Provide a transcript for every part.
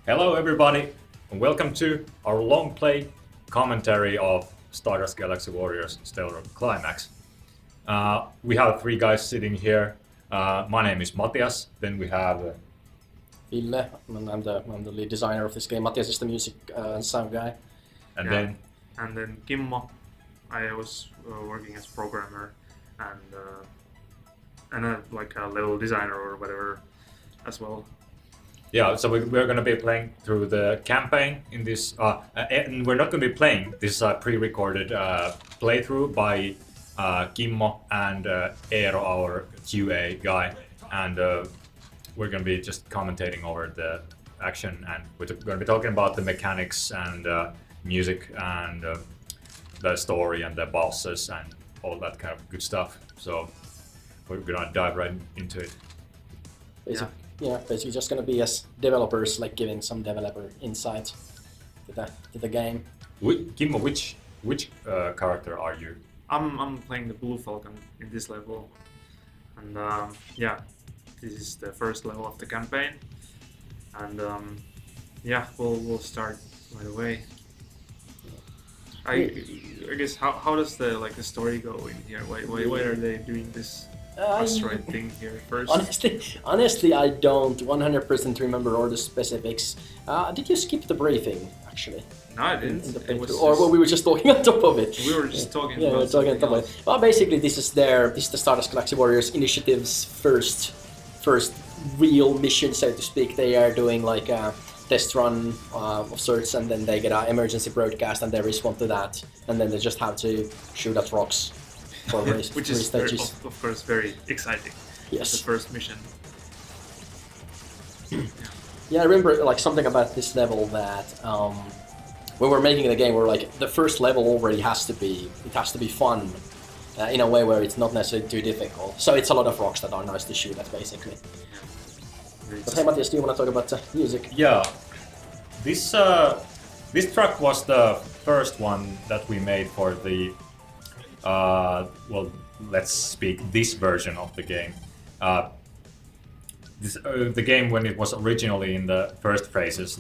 Hello everybody, and welcome to our long play commentary of Stardust Galaxy Warriors Stellar Climax. We have three guys sitting here. My name is Matias, then we have... Ville, and I'm the lead designer of this game. Matias is the music and sound guy. and Yeah. then... And then Kimmo, I was working as programmer and like a level designer or whatever as well. Yeah, so we're going to be playing through the campaign in this... and we're not going to be playing, this is a pre-recorded playthrough by Kimmo and Eero, our QA guy. And we're going to be just commentating over the action, and we're going to be talking about the mechanics and music and the story and the bosses and all that kind of good stuff. So we're going to dive right into it. Basically just gonna be as developers, like giving some developer insight to the game. Kimmo, which character are you? I'm playing the Blue Falcon in this level, and this is the first level of the campaign, and we'll start right away. I guess how does the story go in here? Why are they doing this asteroid thing here first? Honestly, I don't 100% remember all the specifics. Did you skip the briefing actually? No, I didn't. In the It was playthrough? Or we were just talking on top of it? we were just talking Yeah, about we're talking on top something of else. it. Well, basically, this is the Stardust Galaxy Warriors initiative's first real mission, so to speak. They are doing like a test run of sorts, and then they get an emergency broadcast, and they respond to that, and then they just have to shoot at rocks for race, Which race is very, stages. of course very exciting. The Yes. first mission. Yeah, I remember like something about this level that when we're making the game, we're like the first level already has to be fun in a way where it's not necessarily too difficult. So it's a lot of rocks that are nice to shoot at, basically. But hey, Matias, do you want to talk about music? Yeah, this track was the first one that we made for the let's speak this version of the game. The game, when it was originally in the first phases,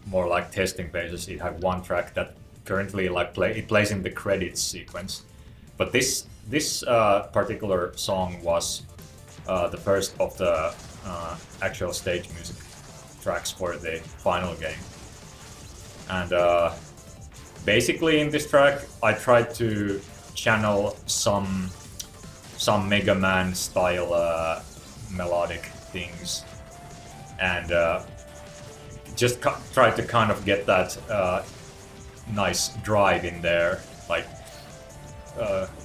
more like testing phases, it had one track that currently it plays in the credits sequence. But this particular song was the first of the actual stage music tracks for the final game. And basically in this track I tried to channel some Mega Man style melodic things, and just try to kind of get that nice drive in there, like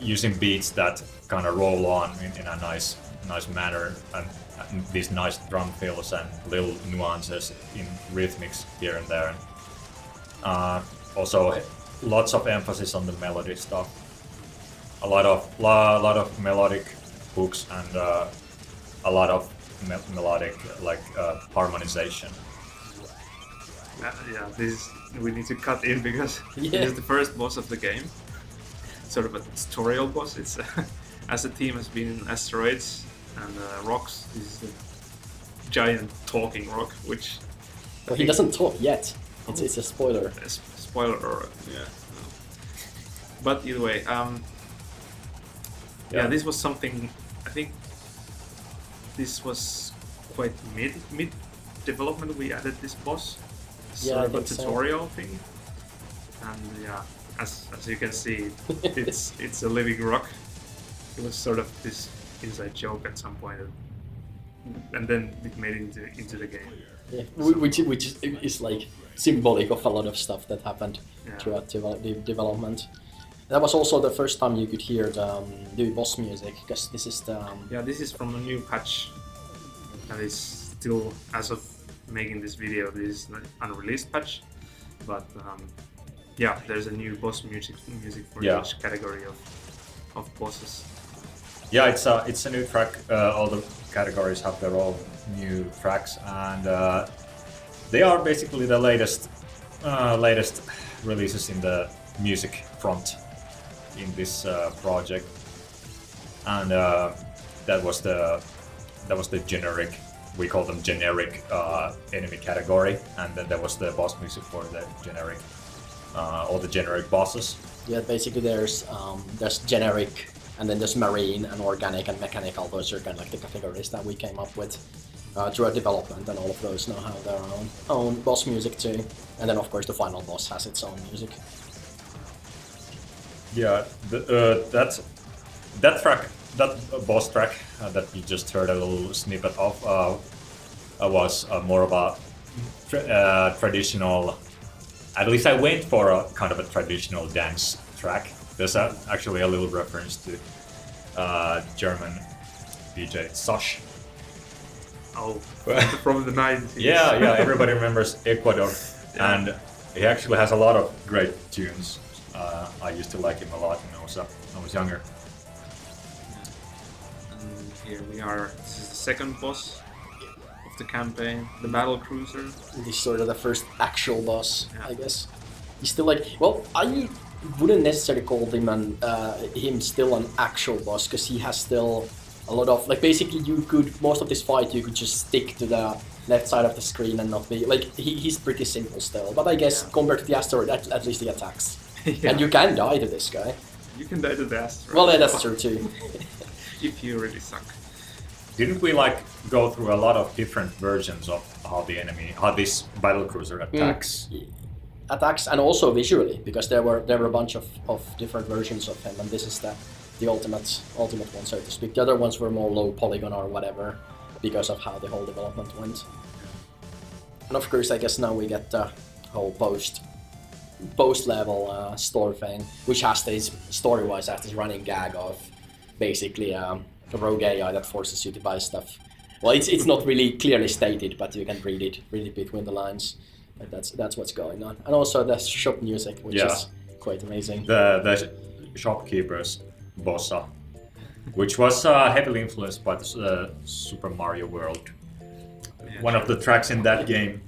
using beats that kind of roll on in a nice manner, and these nice drum fills and little nuances in rhythmics here and there. Also, lots of emphasis on the melody stuff. A lot of melodic hooks and a lot of melodic harmonization. We need to cut in because Yeah. this is the first boss of the game. Sort of a tutorial boss. It's as the team has been in asteroids and rocks. This is a giant talking rock, which Well, he doesn't talk yet. It's a spoiler. spoiler. Yeah. But either way, this was something. I think this was quite mid development. We added this boss, Yeah, I sort of a think so. tutorial thing, and as you can see, it's a living rock. It was sort of this inside joke at some point, and then it made it into the game. Yeah, which is like symbolic of a lot of stuff that happened Yeah. throughout the development. That was also the first time you could hear the boss music, because this is the This is from a new patch, and it's still, as of making this video, this is an unreleased patch, but there's a new boss music for each category of bosses. Yeah, it's a new track. All the categories have their own new tracks, and they are basically the latest releases in the music front in this project. And that was the generic we call them generic enemy category, and then there was the boss music for the generic, all the generic bosses. Yeah, basically there's generic, and then there's marine and organic and mechanical. Those are kind of like the categories that we came up with throughout development, and all of those now have their own boss music too. And then of course the final boss has its own music. Yeah, that track, that boss track that you just heard a little snippet of, was more of a traditional. At least I went for a kind of a traditional dance track. There's actually a little reference to German DJ Sosh. Oh, from the 90s. Yeah, everybody remembers Ecuador, and he actually has a lot of great tunes. I used to like him a lot when I was younger. And here we are. This is the second boss of the campaign, the battle cruiser. This is sort of the first actual boss, Yeah. I guess. He's still like, well, I wouldn't necessarily call him still an actual boss, because he has still a lot of, like, basically most of this fight you could just stick to the left side of the screen and not be, like, he's pretty simple still, but I guess compared to the asteroid, at least he attacks. Yeah. And you can die to this guy. You can die to the asteroid. Well, that's true too. If you really suck. Didn't we like go through a lot of different versions of how this battle cruiser attacks? Attacks, and also visually, because there were a bunch of different versions of him, and this is the ultimate one, so to speak. The other ones were more low polygon or whatever, because of how the whole development went. And of course, I guess now we get the whole post level store thing, which has this story-wise has this running gag of basically a rogue AI that forces you to buy stuff. Well, it's not really clearly stated, but you can read it between the lines. Like that's what's going on. And also the shop music, which is quite amazing. The shopkeeper's bossa, which was heavily influenced by the Super Mario World. Yeah, One of the tracks in that game.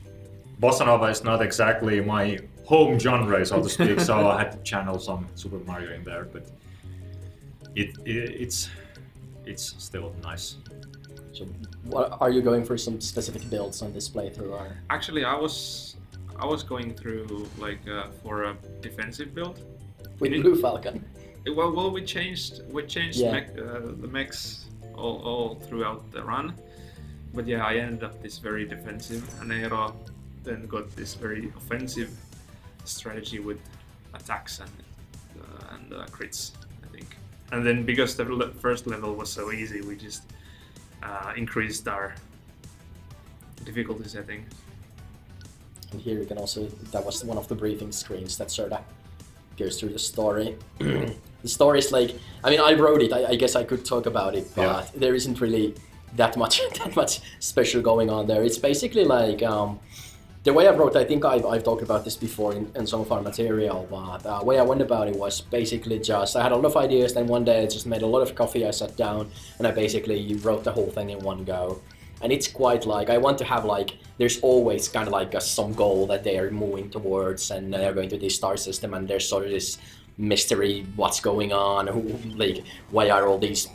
Bossa Nova is not exactly my home genre, so to speak, so I had to channel some Super Mario in there, but it's still nice. So, are you going for some specific builds on this playthrough? Or? Actually, I was going through like for a defensive build. With Blue Falcon? Well, we changed Yeah. the mechs all throughout the run, but yeah, I ended up this very defensive, and Eero then got this very offensive strategy with attacks and crits, I think. And then because the first level was so easy, we just increased our difficulty setting. And here you can also, that was one of the briefing screens that sort of goes through the story. The story is like, I mean, I wrote it, I guess I could talk about it, but there isn't really that much special going on there. It's basically like, the way I wrote, I think I've talked about this before in some of our material, but the way I went about it was basically just, I had a lot of ideas, then one day I just made a lot of coffee, I sat down, and I basically wrote the whole thing in one go. And it's quite like, I want to have like, there's always kind of like some goal that they are moving towards, and they're going to this star system, and there's sort of this mystery, what's going on, like, why are all these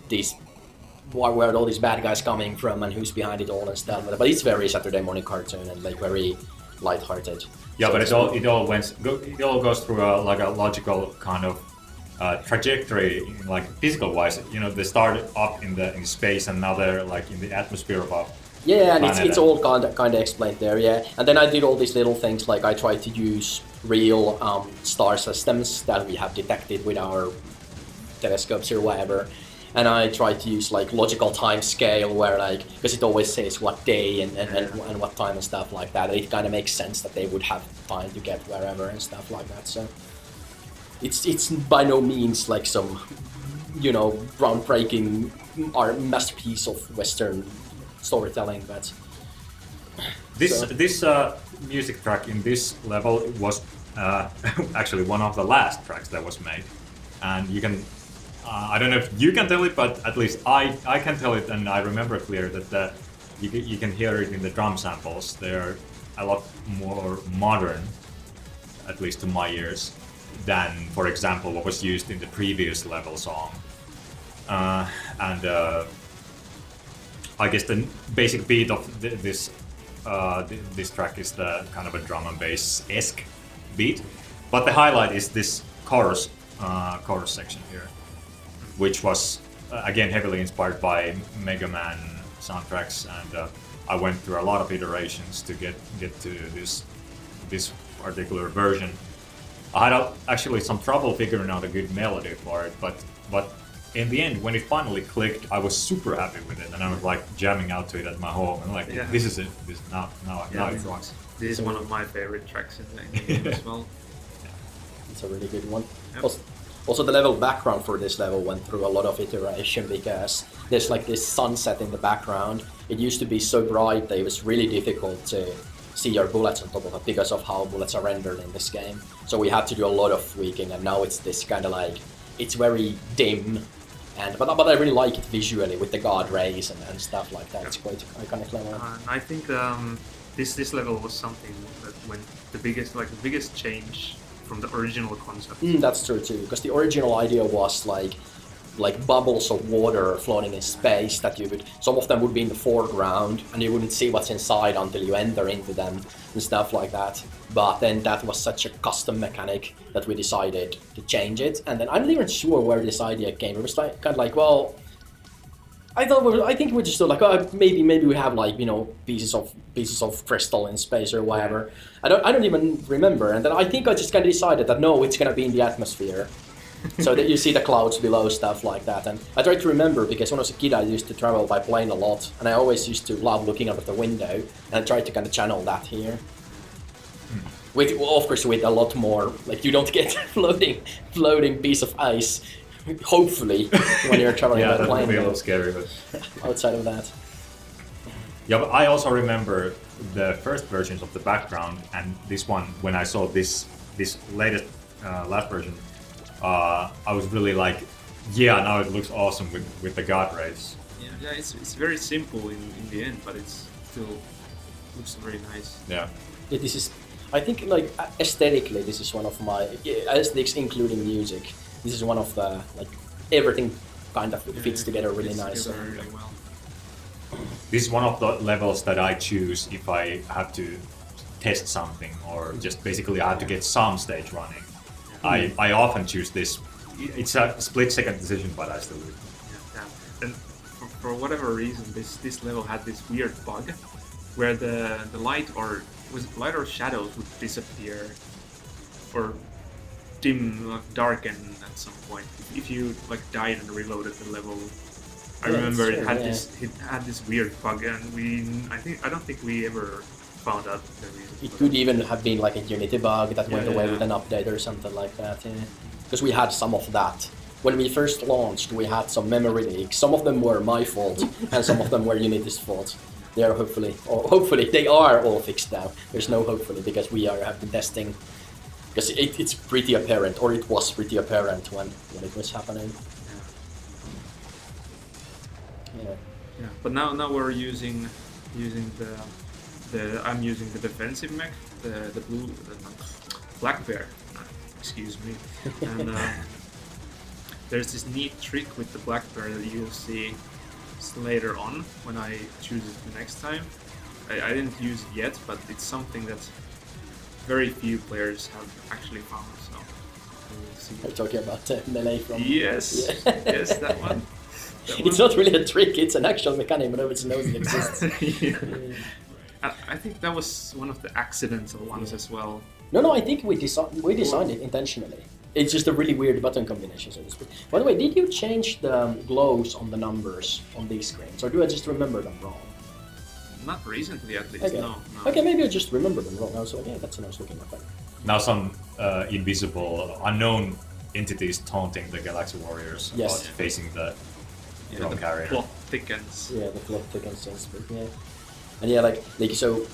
where are all these bad guys coming from, and who's behind it all and stuff. But it's very Saturday morning cartoon and like very light-hearted. Yeah, so but it all goes through a logical kind of trajectory, like physical wise. You know, they started up in space, and now they're like in the atmosphere of a yeah, and planet. it's all kind of explained there. Yeah, and then I did all these little things, like I tried to use real star systems that we have detected with our telescopes or whatever. And I tried to use like logical time scale where like, because it always says what day and what time and stuff like that. It kind of makes sense that they would have time to get wherever and stuff like that. So it's by no means like some, you know, groundbreaking or masterpiece of Western storytelling, but this music track in this level was actually one of the last tracks that was made, and you can. I don't know if you can tell it, but at least I can tell it, and I remember clear that you can hear it in the drum samples. They're a lot more modern, at least to my ears, than, for example, what was used in the previous level song. And I guess the basic beat of this track is the kind of a drum and bass-esque beat, but the highlight is this chorus section here, which was again heavily inspired by Mega Man soundtracks, and I went through a lot of iterations to get to this particular version. I had actually some trouble figuring out a good melody for it, but in the end, when it finally clicked, I was super happy with it, and I was like jamming out to it at my home, and like, this is it. Now it rocks. This is one of my favorite tracks in the game as well. It's a really good one. Yep. Also, the level background for this level went through a lot of iteration because there's like this sunset in the background. It used to be so bright that it was really difficult to see your bullets on top of it because of how bullets are rendered in this game. So we had to do a lot of tweaking, and now it's this kind of like, it's very dim, but I really like it visually with the guard rays and stuff like that. It's quite iconic level. I think this level was something that went the biggest change from the original concept. That's true too, because the original idea was like bubbles of water floating in space that some of them would be in the foreground and you wouldn't see what's inside until you enter into them and stuff like that. But then that was such a custom mechanic that we decided to change it, and then I'm not even sure where this idea came. It was like kind of like, well, I think we just thought like, oh, maybe we have like, pieces of crystal in space or whatever. I don't even remember, and then I think I just kind of decided that no, it's gonna be in the atmosphere. So that you see the clouds below, stuff like that. And I tried to remember, because when I was a kid I used to travel by plane a lot, and I always used to love looking out of the window, and I tried to kind of channel that here. With, of course, with a lot more, like you don't get floating piece of ice, hopefully, when you're traveling by that plane. would be a little scary, but outside of that. Yeah, but I also remember the first versions of the background, and this one, when I saw this latest last version, I was really like, yeah, now it looks awesome with the guard rays. Yeah, it's very simple in the end, but it's still looks very nice. Yeah. This is, I think, like aesthetically, this is one of my aesthetics, including music. This is one of the everything kind of fits together really nice. Really well. This is one of the levels that I choose if I have to test something, or just basically I have to get some stage running. I often choose this. It's a split-second decision, but I still do it. Yeah. And for whatever reason, this level had this weird bug where the light or shadows would disappear or darken at some point if you died and reloaded the level. I remember it had this weird bug, and I don't think we ever found out the reason. It could even have been like a Unity bug that went away with an update or something like that. Yeah. Because we had some of that. When we first launched, we had some memory leaks. Some of them were my fault, and some of them were Unity's fault. They are hopefully they are all fixed now. There's no hopefully, because we have been testing. Because it's pretty apparent, or it was pretty apparent when it was happening. Yeah. But now we're using I'm using the defensive mech, the black bear. Excuse me. And there's this neat trick with the black bear that you'll see later on when I choose it the next time. I didn't use it yet, but it's something that very few players have actually found. So we'll see. Are you talking about melee from? Yes, yes, that one. It's not really a trick; it's an actual mechanic, but nobody knows it exists. I think that was one of the accidental ones as well. No, I think we designed it intentionally. It's just a really weird button combination, so to speak. By the way, did you change the glows on the numbers on these screens, or do I just remember them wrong? Not recently, at least. Okay. No. Okay, maybe I just remember them wrong. I was like, yeah, that's a nice looking effect. Now some invisible, unknown entities taunting the Galaxy Warriors about facing the drone carrier. Plot thickens. Yeah, the plot thickens, so to speak. Yeah, and yeah, like so.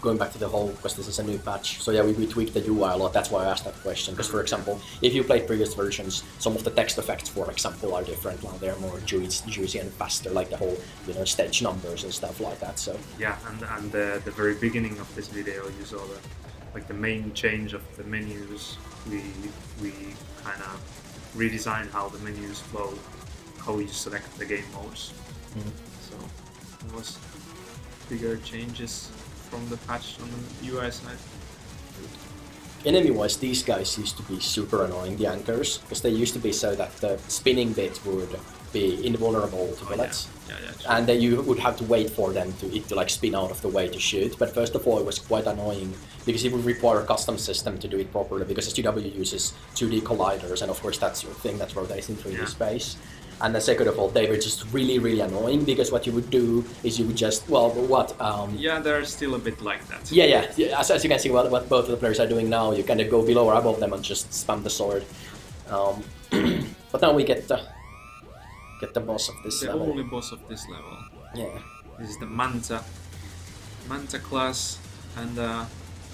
Going back to the whole, because this is a new patch, so yeah, we tweaked the UI a lot. That's why I asked that question. Because, for example, if you played previous versions, some of the text effects, for example, are different. Now they're more juicy and faster, like the whole, stage numbers and stuff like that. So yeah, and the very beginning of this video, you saw the main change of the menus. We kind of redesigned how the menus flow, how you select the game modes. So there was bigger changes from the patch on the UI side. Enemy-wise, these guys used to be super annoying, the anchors, because they used to be so that the spinning bit would be invulnerable to bullets. And then you would have to wait for them to like spin out of the way to shoot. But first of all, it was quite annoying because it would require a custom system to do it properly, because SGW uses 2D colliders, and of course that's your thing that rotates in 3D space. And then second of all, they were just really, really annoying, because what you would do is you would just, yeah, they're still a bit like that. Yeah. As you can see, what both of the players are doing now, you kind of go below or above them and just spam the sword. But now we get the boss of this level. The only boss of this level. Yeah. This is the Manta class, and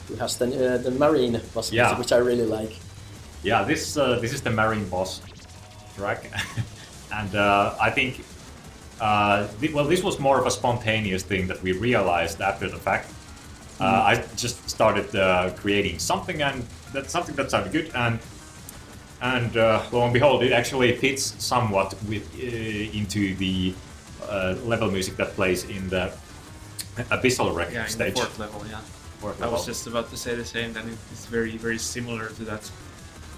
who has the marine boss, which I really like. Yeah, this is the marine boss track, and I think this was more of a spontaneous thing that we realized after the fact. I just started creating something, and that's something that sounded good, and lo and behold, it actually fits somewhat into the level music that plays in the Abyssal Wreck stage. In the fourth level, I was just about to say the same, that it's very, very similar to that.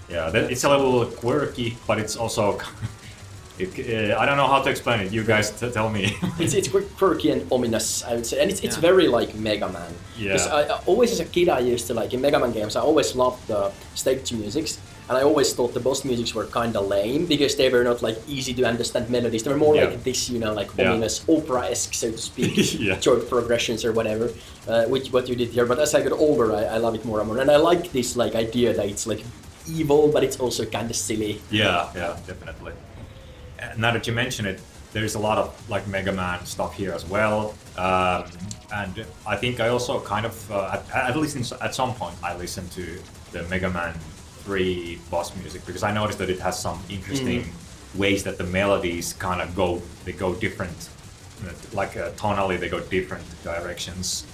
Yeah, it's a little quirky, but it's also... I don't know how to explain it. You guys tell me. It's quirky and ominous, I would say, and it's very like Mega Man. Yeah. Because I always, as a kid, I used to like in Mega Man games. I always loved the stage musics, and I always thought the boss musics were kind of lame because they were not like easy to understand melodies. They were more like this, like ominous opera-esque, so to speak, short progressions or whatever, which what you did here. But as I got older, I love it more and more, and I like this like idea that it's like evil, but it's also kind of silly. Yeah, definitely. Now that you mention it, there's a lot of like Mega Man stuff here as well, and I think I also kind of, at least at some point, I listened to the Mega Man 3 boss music, because I noticed that it has some interesting ways that the melodies kind of go different, like tonally they go different directions,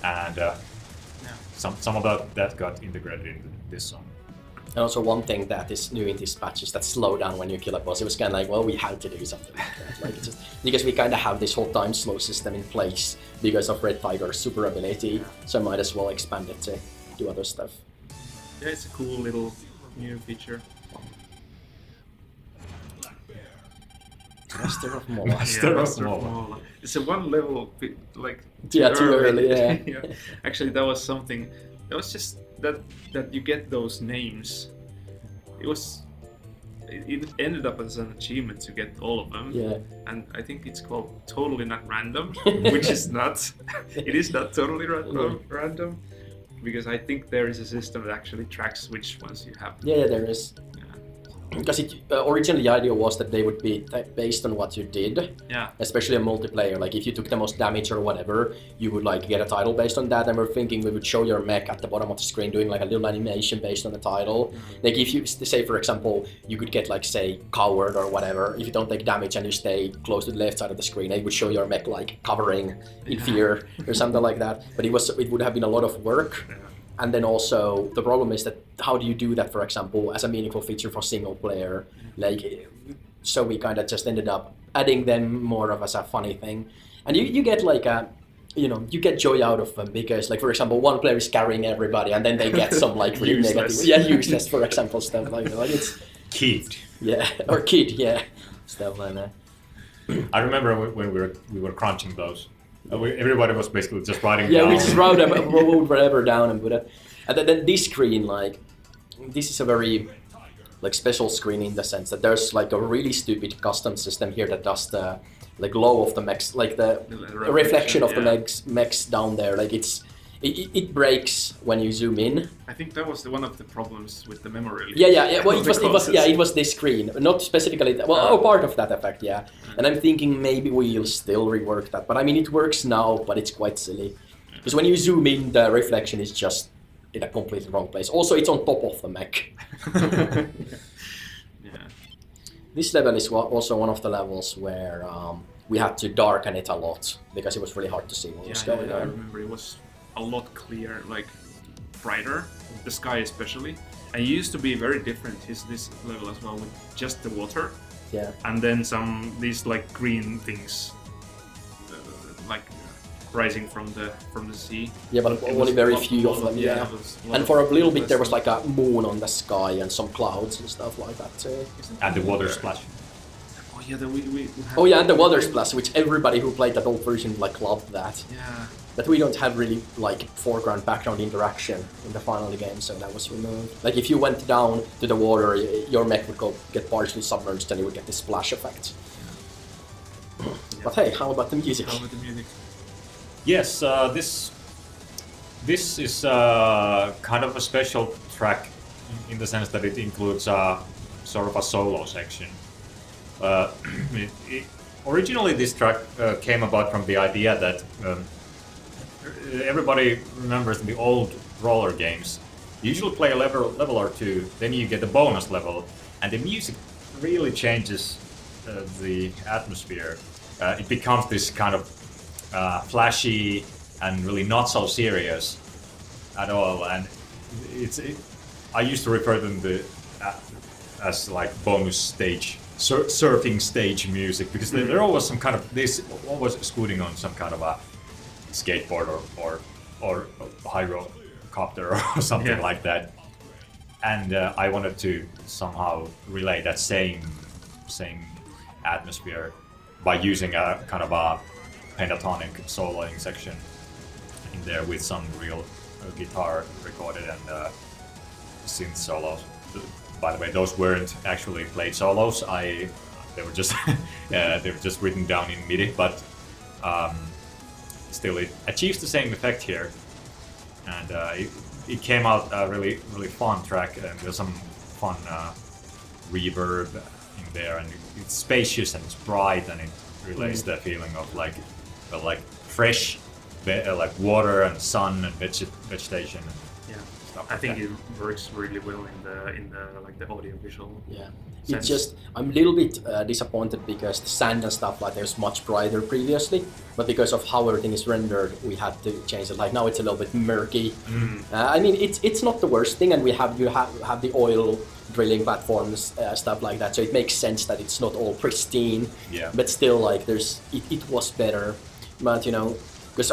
and some of that got integrated into this song. And also one thing that is new in this patch is that slowdown when you kill a boss. It was kind of like, well, we had to do something like that. Like, it's just, because we kind of have this whole time slow system in place because of Red Tiger's super ability, so I might as well expand it to do other stuff. Yeah, it's a cool little new feature. Master of Mola. Master of Mola. It's a one level like too early. Yeah. Actually, that was something. It was just that you get those names. It ended up as an achievement to get all of them. Yeah. And I think it's called Totally Not Random, which is not. It is not totally random, because I think there is a system that actually tracks which ones you have. Yeah, there is. Because originally the idea was that they would be based on what you did, especially a multiplayer. Like if you took the most damage or whatever, you would like get a title based on that. And we're thinking we would show your mech at the bottom of the screen doing like a little animation based on the title. Like if you say, for example, you could get like say coward or whatever. If you don't take damage and you stay close to the left side of the screen, it would show your mech like covering in fear or something like that. But it would have been a lot of work. And then also the problem is that how do you do that, for example, as a meaningful feature for single player? Like, so we kind of just ended up adding them more of as a funny thing, and you get like you get joy out of them because, like, for example, one player is carrying everybody, and then they get some like really negative, useless, for example, stuff like it's Kid. Or kid, stuff like that. I remember when we were crunching those. Everybody was basically just writing down. We just wrote whatever down and put it. And then this screen, like, this is a very like special screen in the sense that there's like a really stupid custom system here that does the like glow of the mechs, like the reflection of the mechs down there. Like it breaks when you zoom in. I think that was one of the problems with the memory. Yeah. Well, it was this screen, not specifically. Part of that effect, And I'm thinking maybe we'll still rework that. But I mean, it works now, but it's quite silly because when you zoom in, the reflection is just in a completely wrong place. Also, it's on top of the mech. This level is also one of the levels where we had to darken it a lot because it was really hard to see what was going on. I remember it was a lot clearer, like brighter, the sky especially. And it used to be very different this level as well, with just the water. Yeah. And then these like green things rising from the sea. Yeah, but It only was very lot- few of them. Yeah, it was lot and of- for a little bit less there was than- like a moon on the sky and some clouds and stuff like that too. And the water splash. Oh yeah, we had, Oh yeah, and the water splash, which everybody who played that old version like loved that. Yeah. But we don't have really like foreground background interaction in the final game, so that was removed. Like if you went down to the water, your mech would get partially submerged and you would get this splash effect. But hey, how about the music? How about the music? Yes, this is kind of a special track in the sense that it includes sort of a solo section. Originally, this track came about from the idea that everybody remembers the old roller games. You usually play a level or two, then you get a bonus level, and the music really changes the atmosphere. It becomes this kind of flashy and really not so serious at all. And I used to refer to them as like bonus stage, surfing stage music, because they're always some kind of always scooting on some kind of a skateboard or hydrocopter or something like that. And I wanted to somehow relay that same atmosphere by using a kind of a pentatonic soloing section in there with some real guitar recorded and synth solos. By the way, those weren't actually played solos. They were just written down in MIDI, but still it achieves the same effect here. And it came out a really fun track, and there's some fun reverb in there, and it's spacious and it's bright, and it relays the feeling of like fresh like water and sun and vegetation. Yeah, stuff I like think that. it works really well in the like the audio visual. Yeah, sense. it's just I'm a little bit disappointed because the sand and stuff like that was much brighter previously, but because of how everything is rendered, we had to change it. Like now it's a little bit murky. I mean, it's not the worst thing, and you have the oil drilling platforms, stuff like that, so it makes sense that it's not all pristine. Yeah. But still, like it was better. But you know, because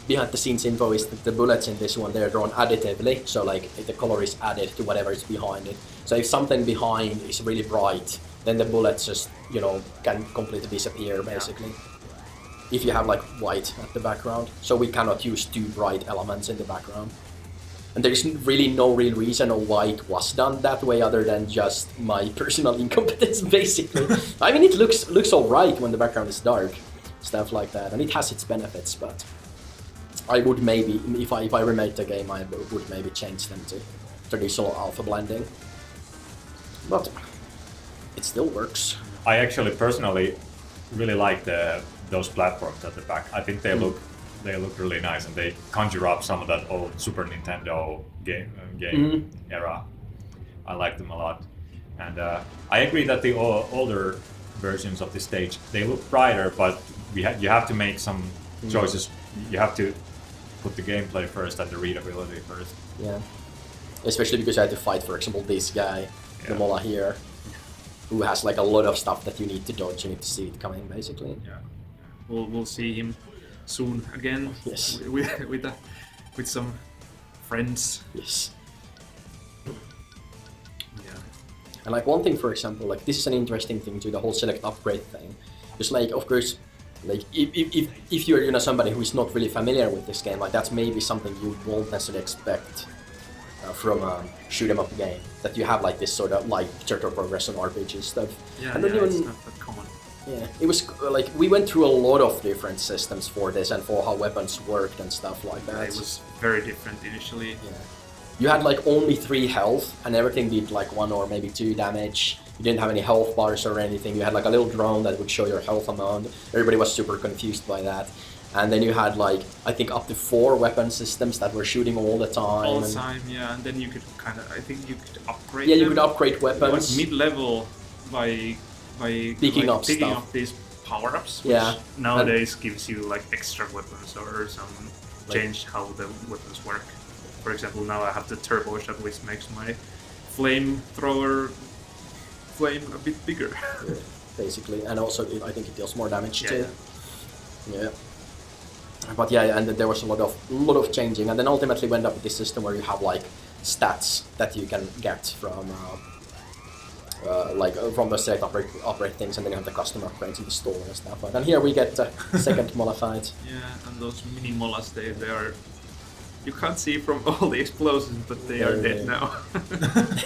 behind the scenes info is that the bullets in this one, they're drawn additively, so like the color is added to whatever is behind it. So if something behind is really bright, then the bullets just, you know, can completely disappear basically. If you have like white at the background. So we cannot use too bright elements in the background. And there's really no real reason why it was done that way other than just my personal incompetence basically. I mean, it looks alright when the background is dark, stuff like that, and it has its benefits, but I would maybe, if I remake the game, I would maybe change them to traditional alpha blending. But it still works. I actually personally really like those platforms at the back. I think they look really nice, and they conjure up some of that old Super Nintendo game era. I like them a lot, and I agree that the older versions of the stage, they look brighter, but you have to make some choices. You have to put the gameplay first and the readability first. Yeah, especially because I had to fight, for example, this guy, the Mola here, who has like a lot of stuff that you need to dodge. You need to see it coming, basically. Yeah. We'll see him soon again. Yes. With some friends. Yes. Yeah. And like one thing, for example, like this is an interesting thing to the whole select upgrade thing. Because like, of course, like if you're, you know, somebody who is not really familiar with this game, like that's maybe something you won't necessarily expect from a shoot 'em up game. That you have like this sort of like turtle progression RPG stuff. Yeah, And then it's even, not that common. yeah, it was like we went through a lot of different systems for this and for how weapons worked and stuff like that. It was very different initially. Yeah. You had like only 3 health and everything did like 1 or maybe 2 damage. You didn't have any health bars or anything. You had like a little drone that would show your health amount. Everybody was super confused by that. And then you had like, I think up to 4 weapon systems that were shooting all the time. All the time, yeah. And then you could kind of, I think you could upgrade Yeah, you them. could upgrade weapons. Like mid-level by Picking like, up picking stuff. up these power-ups, which Yeah. nowadays gives you like extra weapons or some Like- change how the weapons work. For example, now I have the turbo shot, which makes my flamethrower flame a bit bigger. Basically, and also I think it deals more damage too. Yeah. But yeah, and there was a lot of changing, and then ultimately we end up with this system where you have like stats that you can get from from the select operate things, and then you have the custom upgrades in the store and stuff like that. And here we get the second Mola fight. Yeah, and those mini Molas, they are... You can't see from all the explosions, but they are dead now.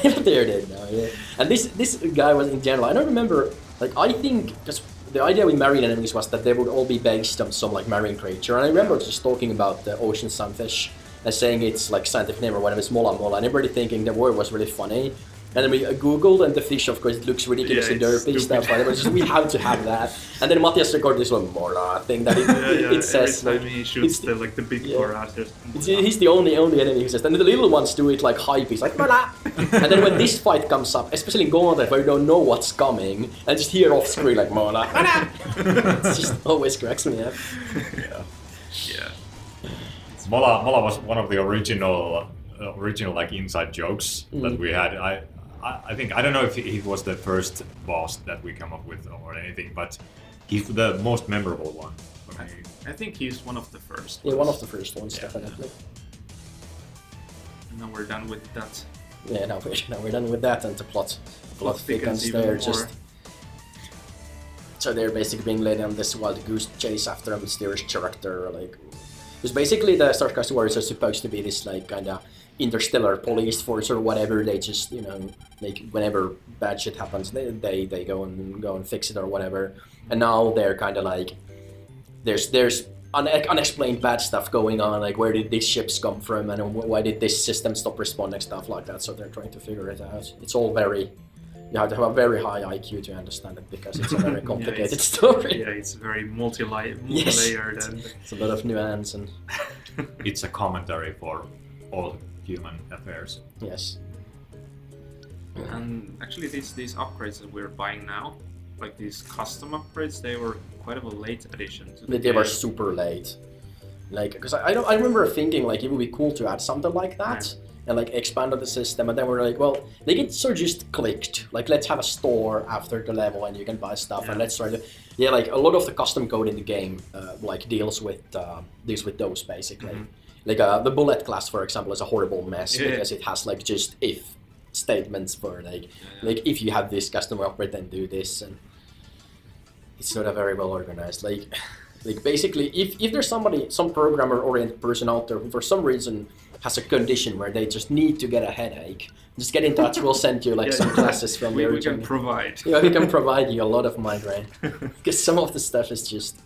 They're dead now, yeah. And this guy was in general, I don't remember, like, I think just the idea with marine enemies was that they would all be based on some like marine creature. And I remember just talking about the ocean sunfish and saying it's like scientific name or whatever, it's Mola Mola, and everybody thinking the word was really funny. And then we googled, and the fish, of course, it looks ridiculous and derpy stuff. But it was just, we have to have that. And then Matias recorded this one Mola thing that it says. Every time he shoots the big Mola. He's the only enemy who says. And the little ones do it like hype. He's like Mola. And then when this fight comes up, especially in Gauntlet, where you don't know what's coming, and just hear off screen like Mola. It just always cracks me up. Yeah. Mola was one of the original like inside jokes that we had. I think, I don't know if he was the first boss that we come up with or anything, but he's the most memorable one. I think he's one of the first. Yeah, one of the first ones, definitely. And now we're done with that. Yeah, now we're done with that, and the plot thickens there. Just so they're basically being led on this wild goose chase after a mysterious character, like. Because basically the Stardust Galaxy Warriors are supposed to be this like kind of interstellar police force or whatever. They just, you know, like whenever bad shit happens, they go and fix it or whatever. And now they're kind of like there's unexplained bad stuff going on. Like, where did these ships come from, and why did this system stop responding, stuff like that. So they're trying to figure it out. It's all very. You have to have a very high IQ to understand it, because it's a very complicated story. Yeah, it's very multi-layered and it's a lot of nuance, and it's a commentary for all human affairs. Yes. And actually, these upgrades that we're buying now, like these custom upgrades, they were quite of a late addition to the They were super late. Like, because I remember thinking like it would be cool to add something like that. And like expand on the system, and then we're like, well, they get sort of just clicked. Like, let's have a store after the level, and you can buy stuff, and let's try to, like a lot of the custom code in the game, like deals with those basically. Like the bullet class, for example, is a horrible mess because it has like just if statements for like if you have this customer operate, then do this, and it's not a very well organized. Like basically, if there's some programmer-oriented person out there who for some reason has a condition where they just need to get a headache, just get in touch. We'll send you like some classes from we can provide. Yeah, we can provide you a lot of migraine, because some of the stuff is just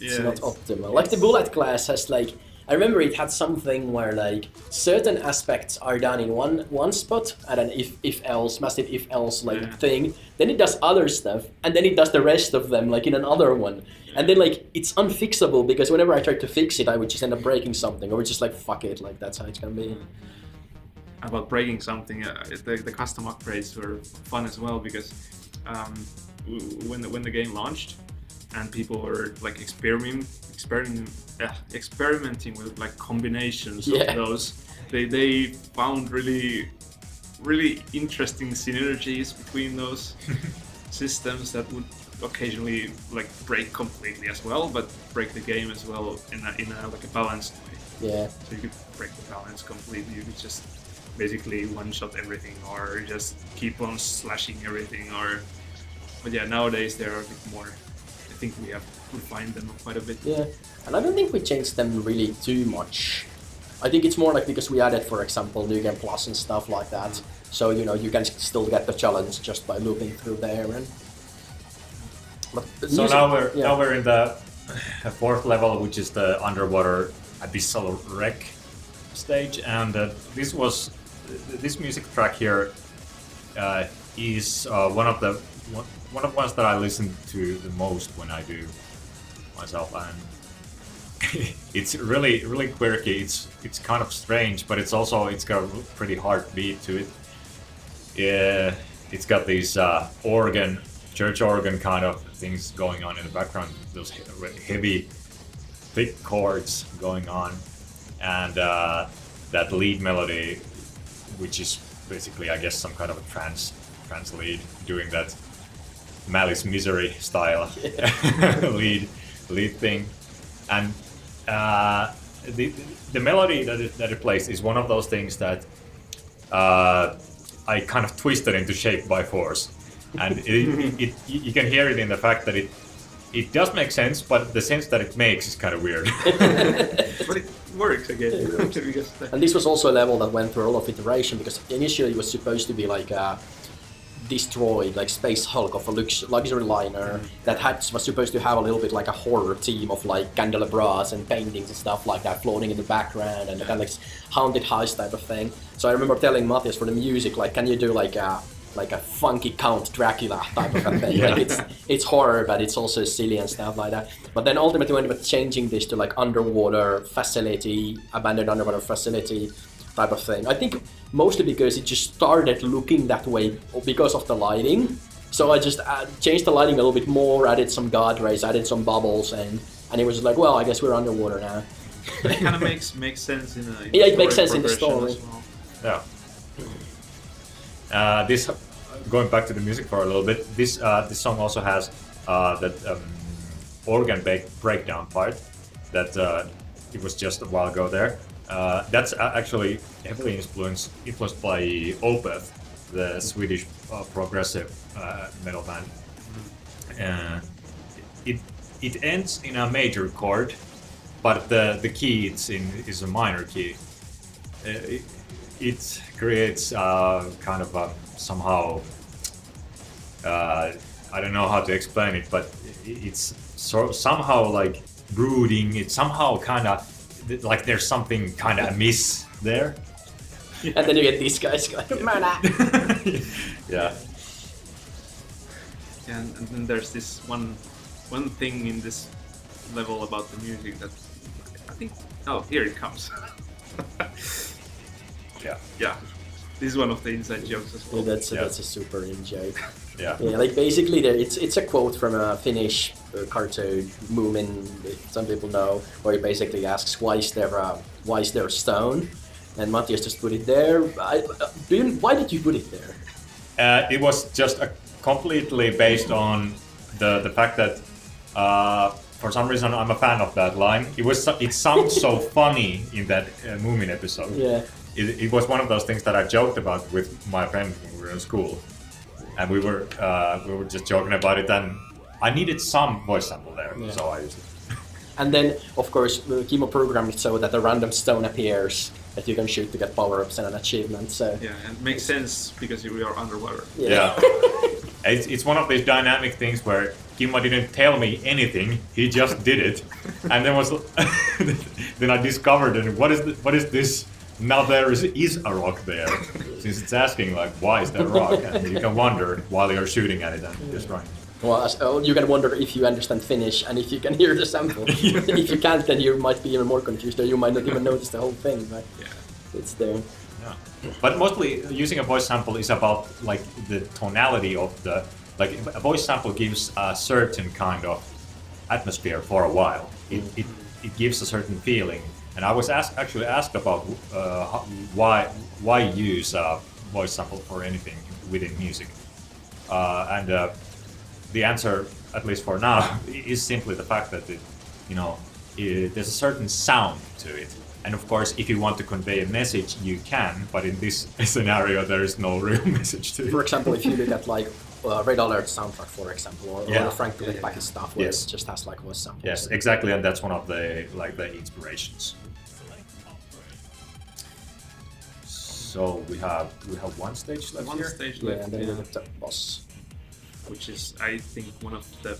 it's not optimal. Like the bullet class has like, I remember it had something where like certain aspects are done in one spot and an if else massive if else like thing, then it does other stuff, and then it does the rest of them like in another one, and then like it's unfixable, because whenever I tried to fix it, I would just end up breaking something, or just like fuck it, like that's how it's gonna be. About breaking something, the custom upgrades were fun as well, because when the game launched and people were like experimenting with like combinations of those, they found really interesting synergies between those systems that would occasionally like break completely as well, but break the game as well in a like a balanced way. Yeah. So you could break the balance completely. You could just basically one-shot everything, or just keep on slashing everything, or. But yeah, nowadays they're a bit more. I think we have refined them quite a bit. Yeah, and I don't think we changed them really too much. I think it's more like because we added, for example, New Game Plus and stuff like that. So you know you can still get the challenge just by looping through there. And so now we're in the fourth level, which is the underwater abyssal wreck stage, and this music track here is one of the ones that I listen to the most when I do myself, and it's really quirky. It's kind of strange, but it's got a pretty hard beat to it. Yeah, it's got these church organ kind of things going on in the background. Those heavy, thick chords going on, and that lead melody, which is basically, I guess, some kind of a trance lead, doing that Malice Misery style lead thing. And the melody that it plays is one of those things that I kind of twisted into shape by force, and you can hear it in the fact that it does make sense, but the sense that it makes is kind of weird. But it works again. Because And this was also a level that went through a lot of iteration, because initially it was supposed to be like a destroyed, like Space Hulk of a luxury liner that was supposed to have a little bit like a horror theme of like candelabras and paintings and stuff like that floating in the background and kind of like haunted house type of thing. So I remember telling Matias for the music, like, can you do like a funky Count Dracula type of a thing? Yeah. Like it's horror, but it's also silly and stuff like that. But then ultimately we ended up changing this to like underwater facility, abandoned underwater facility type of thing. I think mostly because it just started looking that way because of the lighting. So I just changed the lighting a little bit more, added some god rays, added some bubbles, and it was like, well, I guess we're underwater now. it kind of makes sense in a Yeah, it makes sense in the progression story. as well. Yeah. This going back to the music for a little bit. This song also has that organ breakdown part that it was just a while ago there. That's actually heavily influenced by Opeth, the Swedish progressive metal band. It ends in a major chord, but the key it's in is a minor key. It creates kind of somehow I don't know how to explain it, but it's somehow like brooding. It's somehow kind of like there's something kind of amiss there. And then you get these guys going, murder! Yeah. And then there's this one thing in this level about the music that I think. Oh, here it comes. Yeah. Yeah, this is one of the inside jokes as well. That's a super in joke. Yeah. Yeah, like basically it's a quote from a Finnish cartoon, Moomin, some people know, where he basically asks why is there a stone, and Matias just put it there. Why did you put it there? It was just completely based on the fact that for some reason I'm a fan of that line. It sounds so funny in that Moomin episode. Yeah. It was one of those things that I joked about with my friend when we were in school, and we were just joking about it. And I needed some voice sample there, so I used it. And then, of course, Kimmo programmed it so that a random stone appears that you can shoot to get power-ups and an achievement. So Yeah, and it makes sense because we are underwater. Yeah. It's one of these dynamic things where Kimmo didn't tell me anything; he just did it, and then I discovered it. What is this? Now there is a rock there, since it's asking like, why is there a rock? And you can wonder while you're shooting at it and destroying it. Well, you can wonder if you understand Finnish and if you can hear the sample. If you can't, then you might be even more confused, or you might not even notice the whole thing. But it's there. Yeah. But mostly using a voice sample is about like the tonality of a voice sample gives a certain kind of atmosphere for a while. It gives a certain feeling. And I was actually asked about why use a voice sample for anything within music, and the answer, at least for now, is simply the fact that there's a certain sound to it. And of course, if you want to convey a message, you can. But in this scenario, there is no real message to it. For example, if you look at like Red Alert soundtrack, for example, or Frank Pack stuff, where it just has like voice samples. Yes, exactly, and that's one of the inspirations. So we have one stage left One here. stage Yeah, left, and then you get the boss. which is I think one of the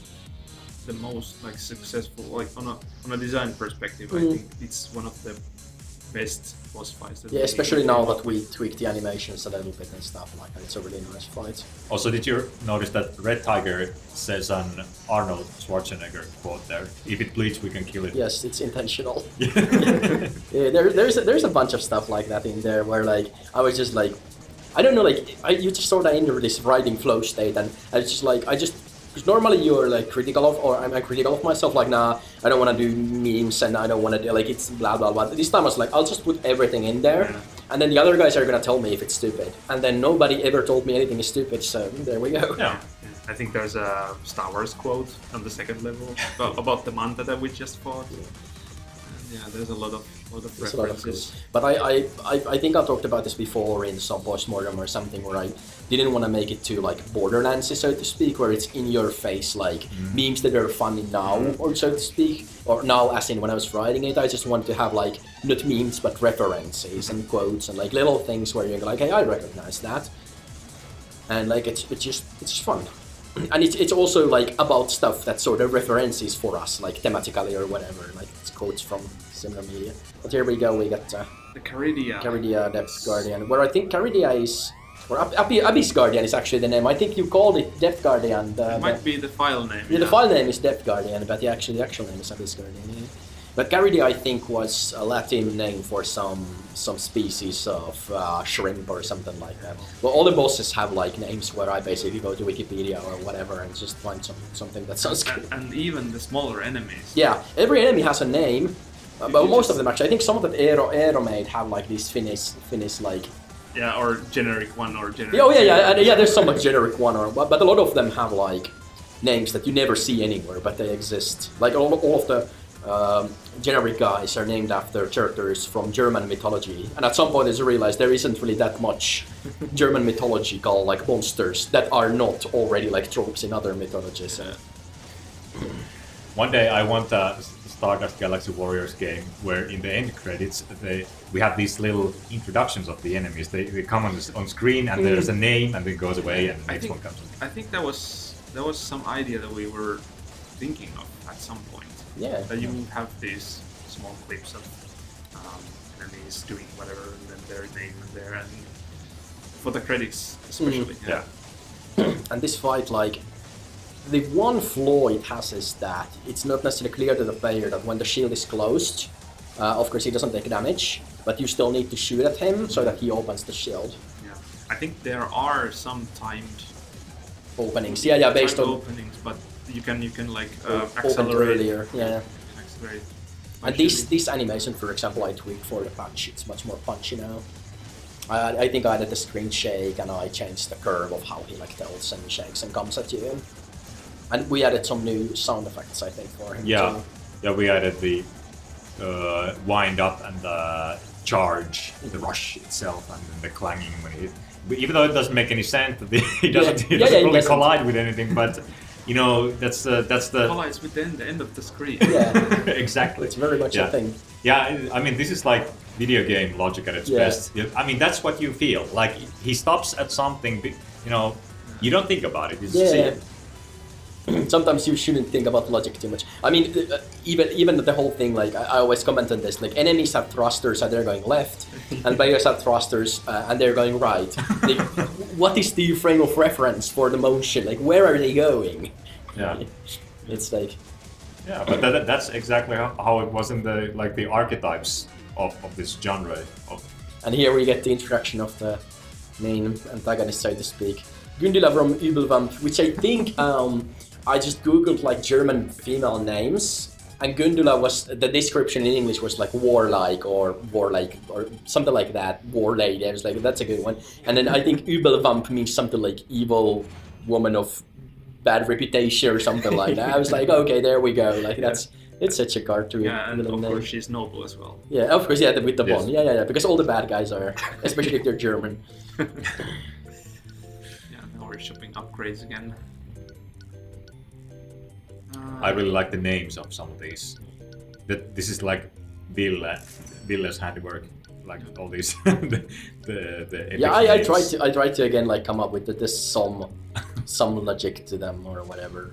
most like successful, like on a design perspective. I think it's one of the best boss fights. That Yeah, especially now that we tweaked the animations a little bit and stuff like that. It's a really nice fight. Also, did you notice that Red Tiger says an Arnold Schwarzenegger quote there? If it bleeds, we can kill it. Yes, it's intentional. Yeah, there's a bunch of stuff like that in there where like I was just like, I don't know, like you just sort of enter this writing flow state, and because normally you're like critical of, or I'm critical of myself, like nah, I don't want to do memes and I don't want to do like it's blah blah blah. This time I was like, I'll just put everything in there, and then the other guys are gonna tell me if it's stupid, and then nobody ever told me anything is stupid, so there we go. Yeah. I think there's a Star Wars quote on the second level about the manta that we just fought. Yeah, there's a lot of There's a lot of references. clues. But I think I talked about this before in some postmortem or something where I didn't want to make it too like Borderlands, so to speak, where it's in your face like memes that are funny now, or so to speak, or now as in when I was writing it. I just wanted to have like not memes but references and quotes and like little things where you're like, hey, I recognize that, and like it's just fun. And it's also like about stuff that sort of references for us, like thematically or whatever, like it's quotes from similar media. But here we go, we got The Caridia. Caridia Depth Guardian, where I think Caridia is, or Abyss Guardian is actually the name. I think you called it Depth Guardian. It might be the file name. Yeah, the file name is Depth Guardian, but the actual name is Abyss Guardian. Yeah. But Caridia, I think, was a Latin name for some species of shrimp or something like that. Well, all the bosses have like names where I basically go to Wikipedia or whatever and just find something that sounds good. And even the smaller enemies. Yeah, every enemy has a name, but most of them actually. I think some of the Aeromade have like these Finnish like. Yeah, or generic one or generic. Oh yeah. There's some like generic one, but a lot of them have like names that you never see anywhere, but they exist. Like all of the generic guys are named after characters from German mythology, and at some point I realized there isn't really that much German mythological like monsters that are not already like tropes in other mythologies. One day I want a Stardust Galaxy Warriors game where in the end credits we have these little introductions of the enemies. They come on screen and there's a name and it goes away and the next one comes. I think that was some idea that we were thinking of at some point. Yeah. That you have these small clips of enemies doing whatever and then their name and there, and for the credits especially. Yeah. And this fight, like, the one flaw it has is that it's not necessarily clear to the player that when the shield is closed, of course he doesn't take damage, but you still need to shoot at him so that he opens the shield. Yeah. I think there are some timed Openings. Yeah, based on openings, but you can like opened accelerate earlier. Yeah. Accelerate. And this animation, for example, I tweaked for the patch. It's much more punchy now. I think I added the screen shake and I changed the curve of how he like tilts and shakes and comes at you. And we added some new sound effects, I think, for him. Yeah, too. yeah, we added the wind up and the charge, the rush itself, and then the clanging when he. Even though it doesn't make any sense, that he doesn't really collide with anything. But you know, that's the collides with the end of the screen. Yeah, exactly. It's very much a thing. Yeah, I mean, this is like video game logic at its best. I mean, that's what you feel. Like he stops at something, you know, you don't think about it. You just see it. Sometimes you shouldn't think about logic too much. I mean, even the whole thing, like I always comment on this, like enemies have thrusters and they're going left, and players have thrusters and they're going right. Like, what is the frame of reference for the motion? Like, where are they going? Yeah, it's like. Yeah, but that's exactly how it was in the archetypes of this genre. And here we get the introduction of the main antagonist, so to speak, Gundula from Übelwamp, which I think. I just googled like German female names, and Gundula was the description in English was like warlike or something like that. War lady. I was like, that's a good one. And then I think Übelwamp means something like evil woman of bad reputation or something like that. I was like, okay, there we go. Like it's such a cartoon. Yeah, and of name. course she's noble as well. Yeah, of course, yeah, with the bond. Yeah, because all the bad guys are, especially if they're German. Yeah, now we're shopping upgrades again. I really like the names of some of these. This is like Ville's handiwork, like all these. the yeah, I tried to again like come up with this some logic to them or whatever.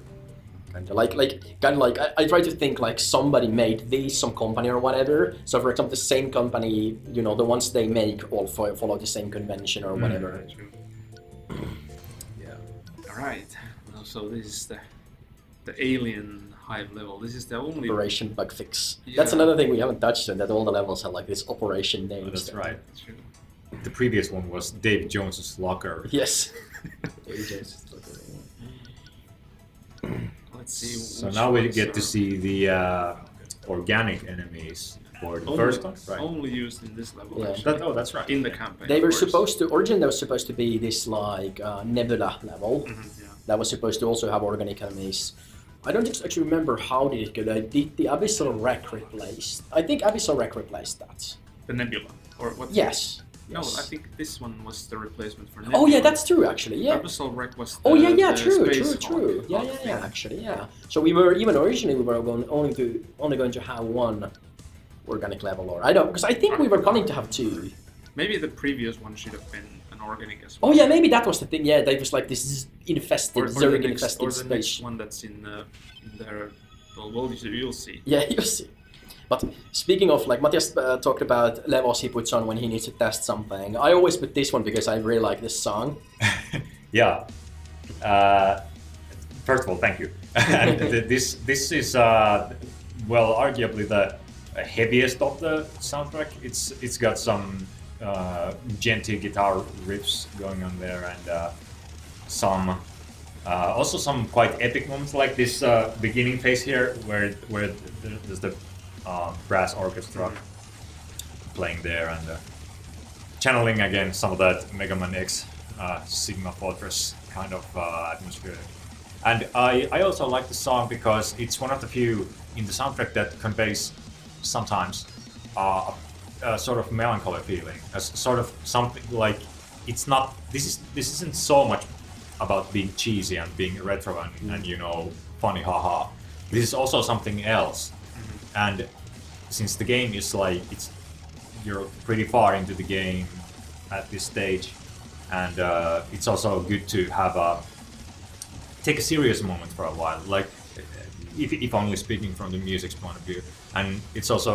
Kind of like I try to think like somebody made these, some company or whatever. So for example, the same company, you know, the ones they make all follow the same convention or whatever. Yeah. All right. Well, so this is the alien Hive level. This is the only Operation Bug Fix. Yeah. That's another thing we haven't touched on. That all the levels have like this operation names. Oh, that's right. That's true. The previous one was Dave Jones's locker. Yes. Let's see. So now we get to see the organic enemies for the first one, right? Only used in this level. Yeah. Actually. That's right. In the campaign. They were of course. supposed to. Originally, there was supposed to be this like nebula level. Yeah. That was supposed to also have organic enemies. I don't actually remember how did it go. Did the Abyssal Wreck replace? I think Abyssal Wreck replaced that. The Nebula, or what? Yes. No, Yes. I think this one was the replacement for Nebula. Oh yeah, that's true actually. Yeah. Abyssal Wreck was the, Oh yeah, the true. space Yeah, hawk yeah, thing. actually, yeah. So we were even originally we were only going to have one organic level, or I don't, because I think we were planning to have two. Maybe the previous one should have been an organic as well. Oh yeah, maybe that was the thing. Yeah, they was like this infested, or Zerg the infested next space. one that's in there. Well, you'll see. Yeah, you see. But speaking of, like, Matias talked about levels he puts on when he needs to test something. I always put this one because I really like this song. Yeah. First of all, thank you. And this is well, arguably the heaviest of the soundtrack. It's got some gentle guitar riffs going on there, and some also some quite epic moments, like this beginning phase here, where there's the brass orchestra playing there, and channeling again some of that Mega Man X Sigma Fortress kind of atmosphere. And I also like the song because it's one of the few in the soundtrack that conveys sometimes a sort of melancholy feeling, as sort of something like it's not. This isn't so much about being cheesy and being retro and you know, funny, haha. This is also something else. And since the game is like you're pretty far into the game at this stage, and it's also good to have take a serious moment for a while, like if only speaking from the music's point of view. And it was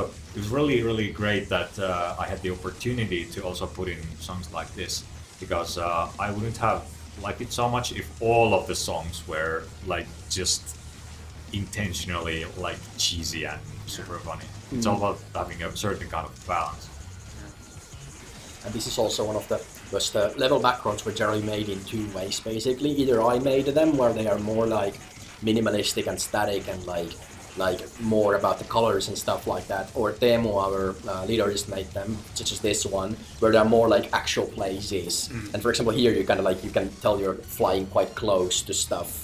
really great that I had the opportunity to also put in songs like this, because I wouldn't have liked it so much if all of the songs were like just intentionally like cheesy and super funny. It's all about having a certain kind of balance. And this is also one of the, because the level backgrounds were generally made in two ways basically. Either I made them where they are more like minimalistic and static and like more about the colors and stuff like that, or Teemu, our leader, just made them, such as this one, where they're more like actual places. And for example here you kind of like, you can tell you're flying quite close to stuff,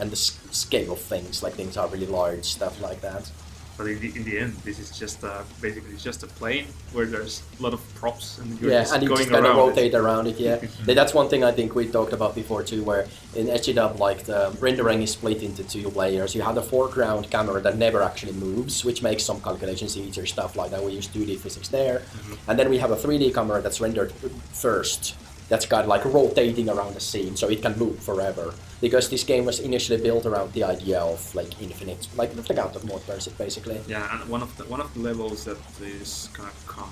and the scale of things, like things are really large, stuff like that. But in the end, this is just basically just a plane where there's a lot of props and you're Yeah, just and you going just kind of around rotate it. around it, yeah. That's one thing I think we talked about before too, where in SGDub, like the rendering is split into two layers. You have the foreground camera that never actually moves, which makes some calculations easier, stuff like that. We use 2D physics there. And then we have a 3D camera that's rendered first. That's kind of like rotating around the scene, so it can move forever. Because this game was initially built around the idea of like infinite, like the count of mortars, basically. Yeah, and one of the levels that is gonna come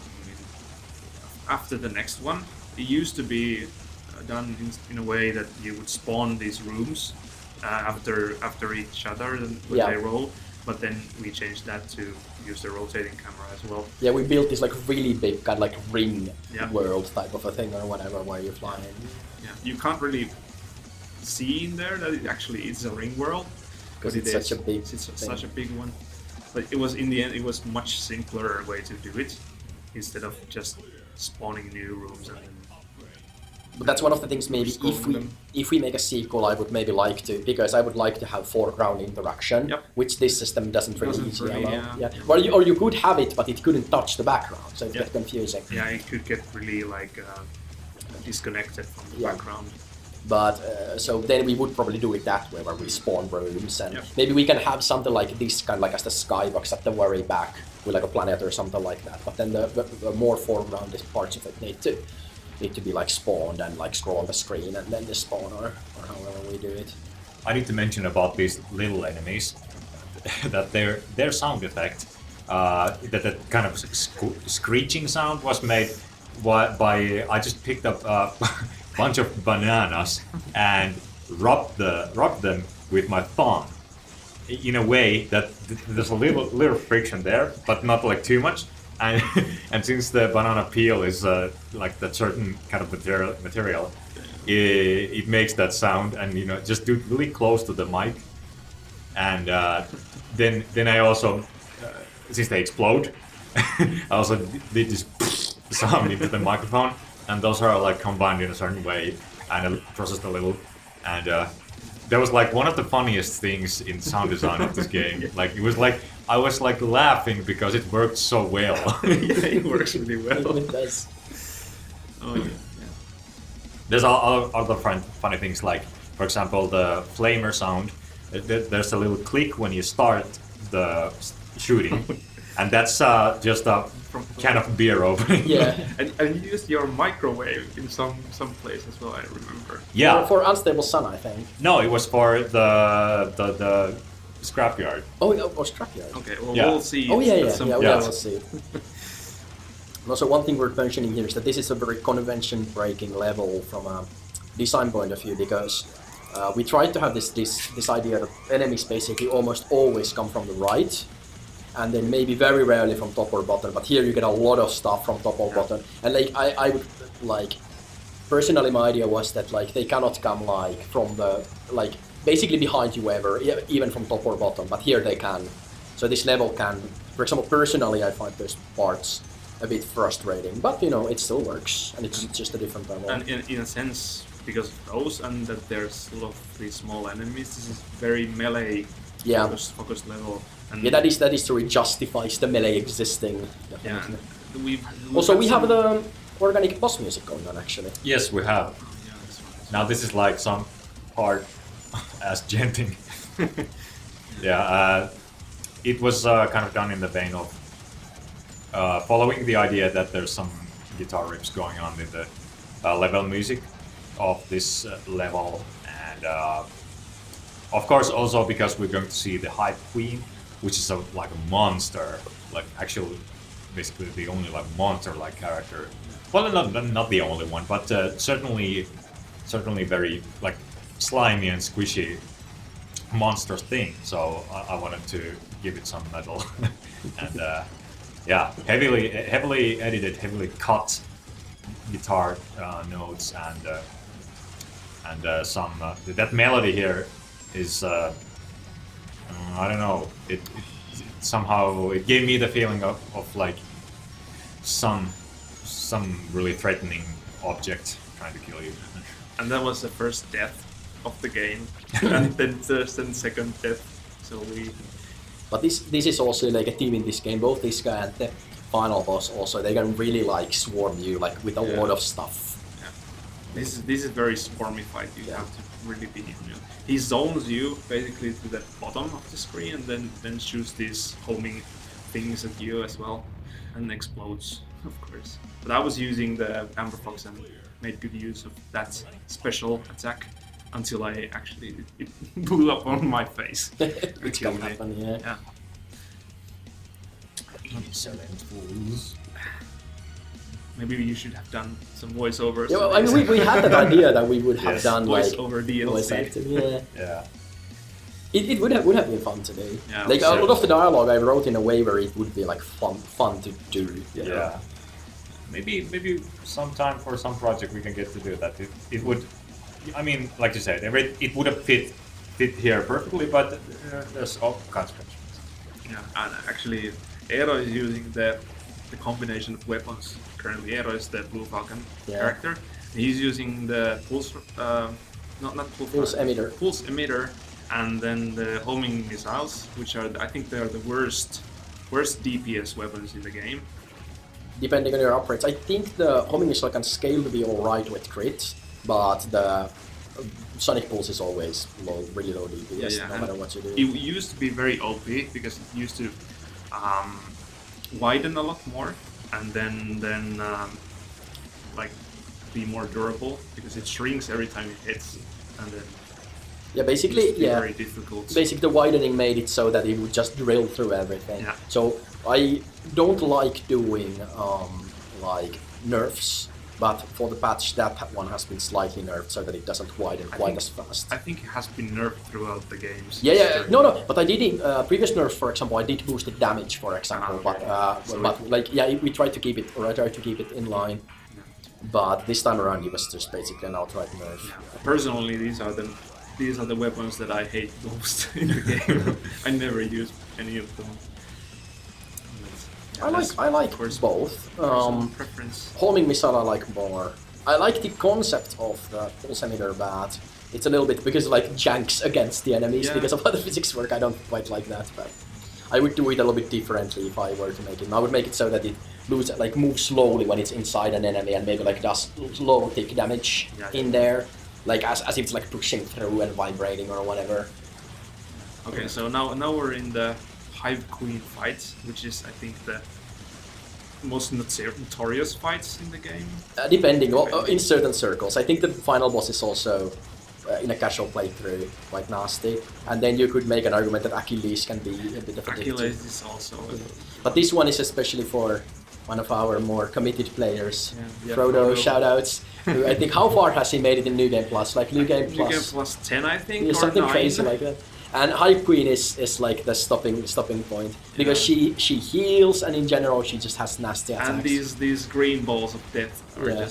after the next one, it used to be done in a way that you would spawn these rooms after each other when they roll. But then we changed that to use the rotating camera as well. Yeah, we built this like really big kind of like ring Yeah. world type of a thing or whatever where you're flying. Yeah, you can't really see in there that it actually is a ring world, Because but it's it such is. a big It's thing. such a big one. But it was, in the end, it was much simpler way to do it, instead of just spawning new rooms and then. But that's one of the things maybe Scrolling if we make a sequel, I would maybe like to, because I would like to have foreground interaction, Yep. which this system doesn't really Doesn't easily really, allow. yeah. Or you could have it, but it couldn't touch the background, so it Yeah. gets confusing. Yeah, it could get really like disconnected from the Yeah. background. But so then we would probably do it that way, where we spawn rooms, and Yep. maybe we can have something like this, kind of like as the skybox at the very back, with like a planet or something like that. But then the more foreground parts of it need to be like spawned and like scroll on the screen and then the spawn, or however we do it. I need to mention about these little enemies that their sound effect, that kind of screeching sound was made by I just picked up a bunch of bananas and rubbed them with my thumb in a way that there's a little friction there, but not like too much. And and since the banana peel is like that certain kind of material, it makes that sound, and you know, just do really close to the mic. And then I also, since they explode, I also did this sound into the microphone, and those are like combined in a certain way and processed a little, and There was like one of the funniest things in sound design of this game. Like it was like I was like laughing because it worked so well. Yeah, it works really well. It does. Oh yeah. There's other funny things like, for example, the flamer sound. There's a little click when you start the shooting, and that's just a can of beer opening. Yeah. And you used your microwave in some place as well. I remember. Yeah. For Unstable Sun, I think. No, it was for the scrapyard. Oh, it was Scrapyard. Okay, well Yeah. we'll see. Oh yeah, at yeah, some yeah. point. We'll see. And also, one thing worth mentioning here is that this is a very convention-breaking level from a design point of view, because we tried to have this idea that enemies basically almost always come from the right, and then maybe very rarely from top or bottom. But here you get a lot of stuff from top or bottom, and like I would like personally, my idea was that like they cannot come like from the like basically behind you ever, even from top or bottom. But here they can. So this level can, for example, personally I find those parts a bit frustrating, but you know it still works, and it's just a different level. And in a sense, because of those, and that there's a lot of these small enemies, this is very melee Yeah. focused level. And Yeah, that is true. It justifies the melee existing. yeah, Definitely. and we've Also, had we have some- the organic boss music going on actually. Yes, we have. Yeah, this one. Now this is like some hard ass genting. Yeah, it was kind of done in the vein of following the idea that there's some guitar riffs going on in the level music of this level, and of course also because we're going to see the Hive Queen, which is like a monster, like actually basically the only like monster-like character. Well, not the only one, but certainly very like slimy and squishy monster thing. So I wanted to give it some metal, and yeah, heavily edited, heavily cut guitar notes, and some that melody here is I don't know. It somehow it gave me the feeling of like some really threatening object trying to kill you. And that was the first death of the game, and then the second death. So we But this is also like a team in this game. Both this guy and the final boss also, they can really like swarm you like with a Yeah. lot of stuff. this is very swarmy fight. You Yeah. have to really be. He zones you basically to the bottom of the screen, and then shoots these homing things at you as well, and explodes, of course. But I was using the Amber Fox and made good use of that special attack until I actually it blew up on my face. Which can happen, yeah. Yeah. Excellent fools. Maybe you should have done some voiceovers. Yeah, well, I mean, we had that idea that we would have Yes. done like Voice-over DLC. voice acting. Yeah, Yeah. it would have been fun to do. Yeah, Like a sure. lot of the dialogue I wrote in a way where it would be like fun to do. You know? Yeah. Maybe sometime for some project we can get to do that. It would, I mean, like you said, it would have fit here perfectly, but there's all kinds of questions. Yeah, and actually, Eero is using the combination of weapons. Currently, Eero is the Blue Falcon Yeah. character. He's using the pulse, not Pulse emitter. pulse emitter, and then the homing missiles, which are I think they are the worst DPS weapons in the game. Depending on your upgrades, I think the homing missile can scale to be alright with crits, but the Sonic Pulse is always really low DPS, no and matter what you do. It used to be very OP because it used to widen a lot more, and then like be more durable because it shrinks every time it hits, and then Yeah, it basically, used to be yeah. very difficult. Basically, the widening made it so that it would just drill through everything. Yeah. So I don't like doing like nerfs, but for the patch, that one has been slightly nerfed so that it doesn't widen quite as fast. I think it has been nerfed throughout the games. Yeah, no, but I did in previous nerfs, for example, I did boosted damage, for example, okay. So but like yeah, we tried to keep it, or I tried to keep it in line. But this time around, it was just basically an outright nerf. Personally, these are the weapons that I hate most in the game. I never use any of them. I like both. Personal preference. Homing missile I like more. I like the concept of the pulse emitter bat, it's a little bit because like janks against the enemies Yeah. because of how the physics work. I don't quite like that, but I would do it a little bit differently if I were to make it. I would make it so that it moves slowly when it's inside an enemy and maybe like does low tick damage in there, like as if it's like pushing through and vibrating or whatever. Okay, so now we're in the Hive Queen fight, which is I think the most notorious fights in the game. Depending, in certain circles. I think the final boss is also, in a casual playthrough, quite nasty. And then you could make an argument that Achilles can be a bit of a Achilles is also. But this one is especially for one of our more committed players, Yeah, Frodo, shoutouts. Who I think, how far has he made it in New Game Plus? Like New Game Plus? New Game Plus 10, I think, Yeah, or something 9. crazy like that. And Hive Queen is like the stopping point because she heals and in general she just has nasty attacks. And these green balls of death are Yeah.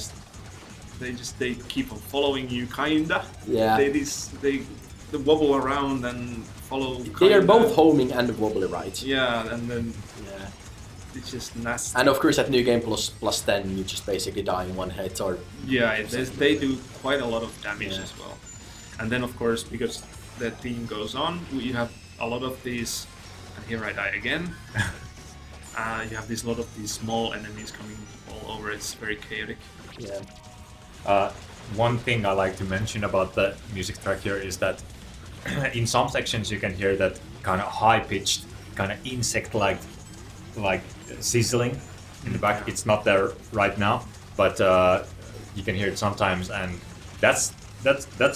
they keep on following you, kinda. Yeah. They wobble around and follow. They are kinda. both homing and wobbly, right? Yeah, and then Yeah. it's just nasty. And of course at New Game Plus 10 you just basically die in one hit or... Yeah, they do quite a lot of damage Yeah. as well. And then of course, because the theme goes on, you have a lot of these, and here I die again. You have this lot of these small enemies coming all over. It's very chaotic. Yeah. One thing I like to mention about the music track here is that in some sections you can hear that kind of high-pitched, kind of insect-like sizzling in the back. It's not there right now, but you can hear it sometimes, and that's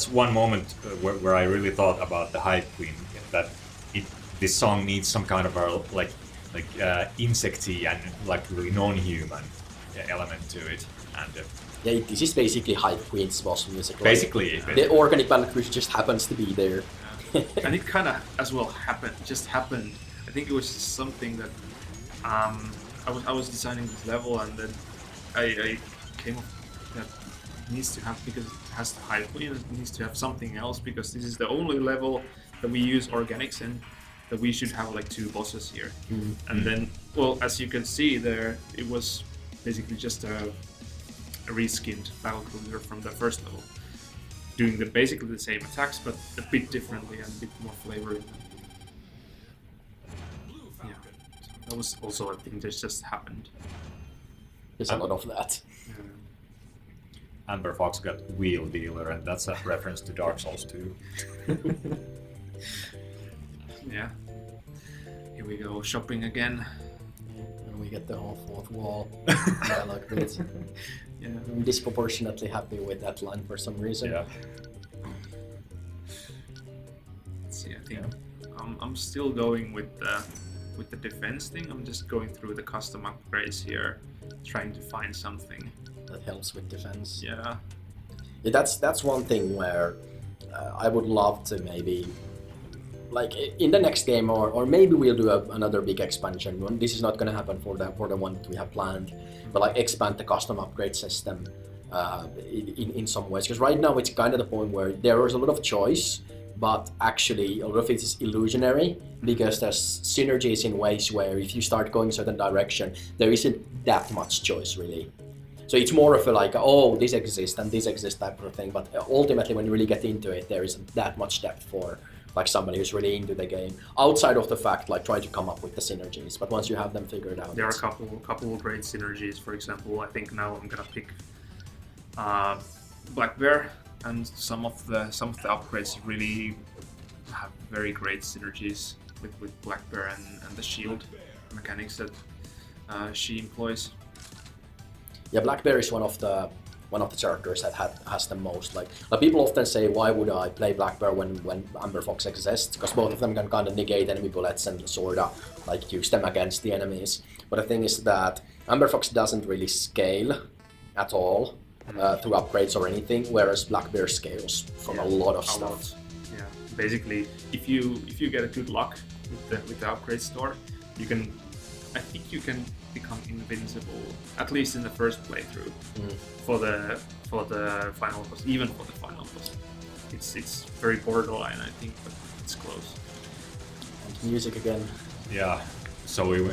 one moment where I really thought about the Hive Queen, that this song needs some kind of a insecty and like really non-human element to it, and Yeah, this is basically Hive Queen's boss music. Like, basically the organic battle cruise just happens to be there. And it kind of as well happened. I think it was just something that I was designing this level, and then I came up that it needs to have, because it has the Hive Queen, it needs to have something else, because this is the only level that we use organics in, that we should have like 2 bosses here. And then, well, as you can see there, it was basically just a reskinned battlecruiser from the first level, doing basically the same attacks, but a bit differently and a bit more flavor in them. Yeah, so that was also a thing that just happened. There's a lot of that. Amber Fox got Wheel Dealer, and that's a reference to Dark Souls 2. Yeah. Here we go, shopping again. And we get the whole fourth wall dialogue bit. Yeah. I'm disproportionately happy with that line for some reason. Yeah. Let's see, I think I'm still going with the defense thing. I'm just going through the custom upgrades here, trying to find something that helps with defense. Yeah. Yeah, that's one thing where I would love to maybe, like in the next game, or maybe we'll do another big expansion. This is not going to happen for the one that we have planned, but like expand the custom upgrade system in some ways. Because right now it's kind of the point where there is a lot of choice, but actually a lot of it is illusionary, because there's synergies in ways where if you start going a certain direction, there isn't that much choice really. So it's more of a like, oh, this exists and this exists type of thing, but ultimately when you really get into it, there isn't that much depth for like somebody who's really into the game, outside of the fact like try to come up with the synergies. But once you have them figured out, there are a couple of great synergies. For example, I think now I'm gonna pick Black Bear, and some of the upgrades really have very great synergies with Black Bear and the shield mechanics that she employs. Yeah, Black Bear is one of the characters that has the most like people often say, why would I play Black Bear when Amber Fox exists? Because both of them can kind of negate enemy bullets and sorta like use them against the enemies. But the thing is that Amber Fox doesn't really scale at all through upgrades or anything, whereas Black Bear scales from a lot of stuff. Yeah, basically, if you get a good luck with the upgrade store, I think you can become invincible, at least in the first playthrough, for the final boss. Even for the final boss, it's very borderline, I think, but it's close. And music again. Yeah, so we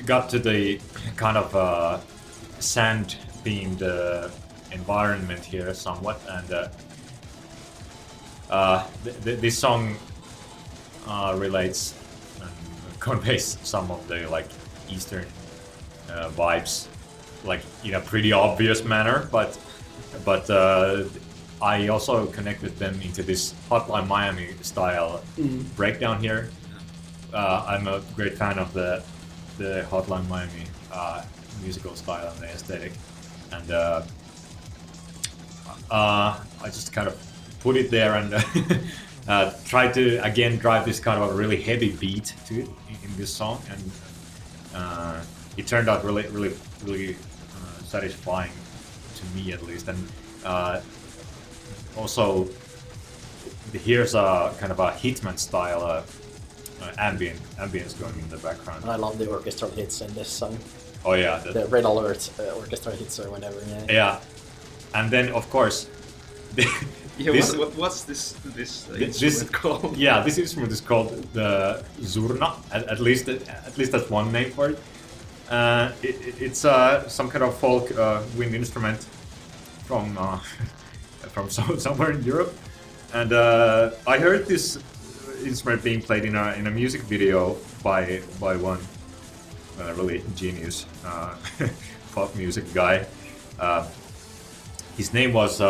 got to the kind of sand-themed environment here somewhat, and This song relates and conveys some of the like Eastern vibes, like in a pretty obvious manner, but I also connected them into this Hotline Miami style breakdown here. I'm a great fan of the Hotline Miami musical style and the aesthetic, and I just kind of put it there and try to again drive this kind of a really heavy beat to it in this song, and it turned out really satisfying to me at least. And also here's a kind of a Hitman style ambience going in the background. I love the orchestral hits in this song. Oh yeah, The Red Alert orchestral hits or whatever. Yeah, and then of course. What's this instrument called? Yeah, this instrument is called the Zurna. At least that's one name for it. It's some kind of folk wind instrument from somewhere in Europe, and I heard this instrument being played in a music video by one really genius pop music guy. His name was.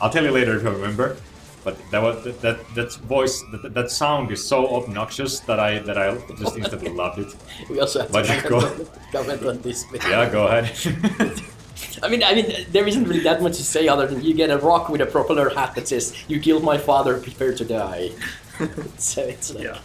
I'll tell you later if I remember, but that sound is so obnoxious that I just instantly loved it. We also have to comment on this. Yeah, go ahead. I mean, there isn't really that much to say other than you get a rock with a propeller hat that says "You killed my father, prepare to die." So it's like,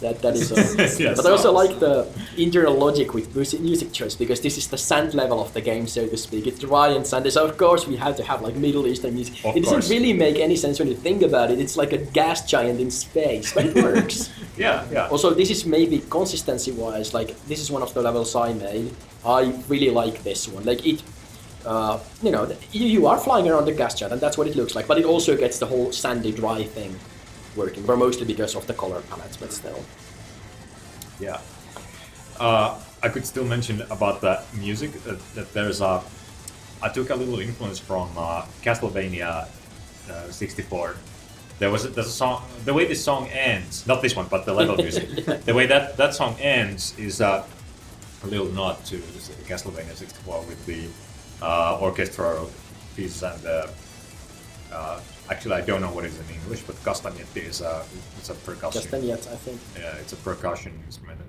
that is. Yes. But I also like the internal logic with music choice, because this is the sand level of the game, so to speak. It's dry and sandy, so of course we have to have like Middle Eastern music. It doesn't really make any sense when you think about it. It's like a gas giant in space, but it works. Yeah. Also, this is maybe consistency-wise, like this is one of the levels I made. I really like this one. Like it, you are flying around the gas giant, and that's what it looks like. But it also gets the whole sandy, dry thing working, but mostly because of the color palettes, but still. Yeah. I could still mention about the music that there's a. I took a little influence from Castlevania 64. There's a song. The way this song ends, not this one, but the level music. The way that song ends is a little nod to Castlevania 64 with the orchestral pieces and the. Actually, I don't know what it is in English, but castagnette is it's a percussion. Castagnette, I think. Yeah, it's a percussion instrument.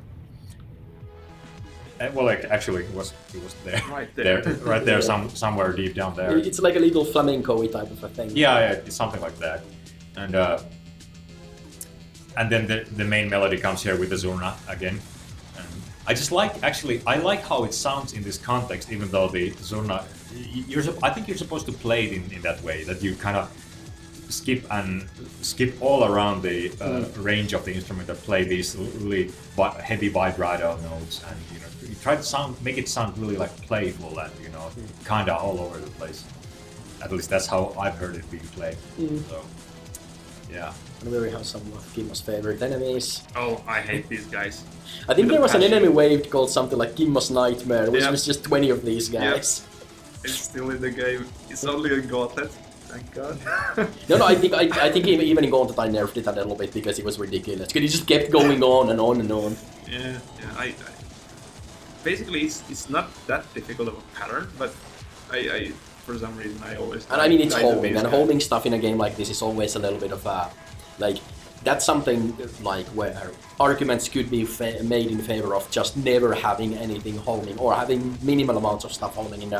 Well, like, actually, it was there. Right there, somewhere deep down there. It's like a little flamenco-y type of a thing. Yeah, it's something like that. And then the main melody comes here with the Zurna again. And I just I like how it sounds in this context, even though the Zurna, I think you're supposed to play it in that way, that you kind of skip all around the range of the instrument and play these really heavy vibrato notes, and you try to make it sound really like playful and kind of all over the place. At least that's how I've heard it being played. So, yeah. And we have some of Kimmo's favorite enemies. Oh, I hate these guys. I think there was an enemy wave called something like Kimmo's Nightmare, which was just 20 of these guys. Yep. It's still in the game. It's only a gauntlet. Thank God. No, I think even in Gauntlet I nerfed it a little bit because it was ridiculous. Because it just kept going on and on and on. Yeah. I basically it's not that difficult of a pattern, but I for some reason I always. And I mean it's homing, and homing stuff in a game like this is always a little bit of a that's something like where arguments could be made in favor of just never having anything homing or having minimal amounts of stuff homing in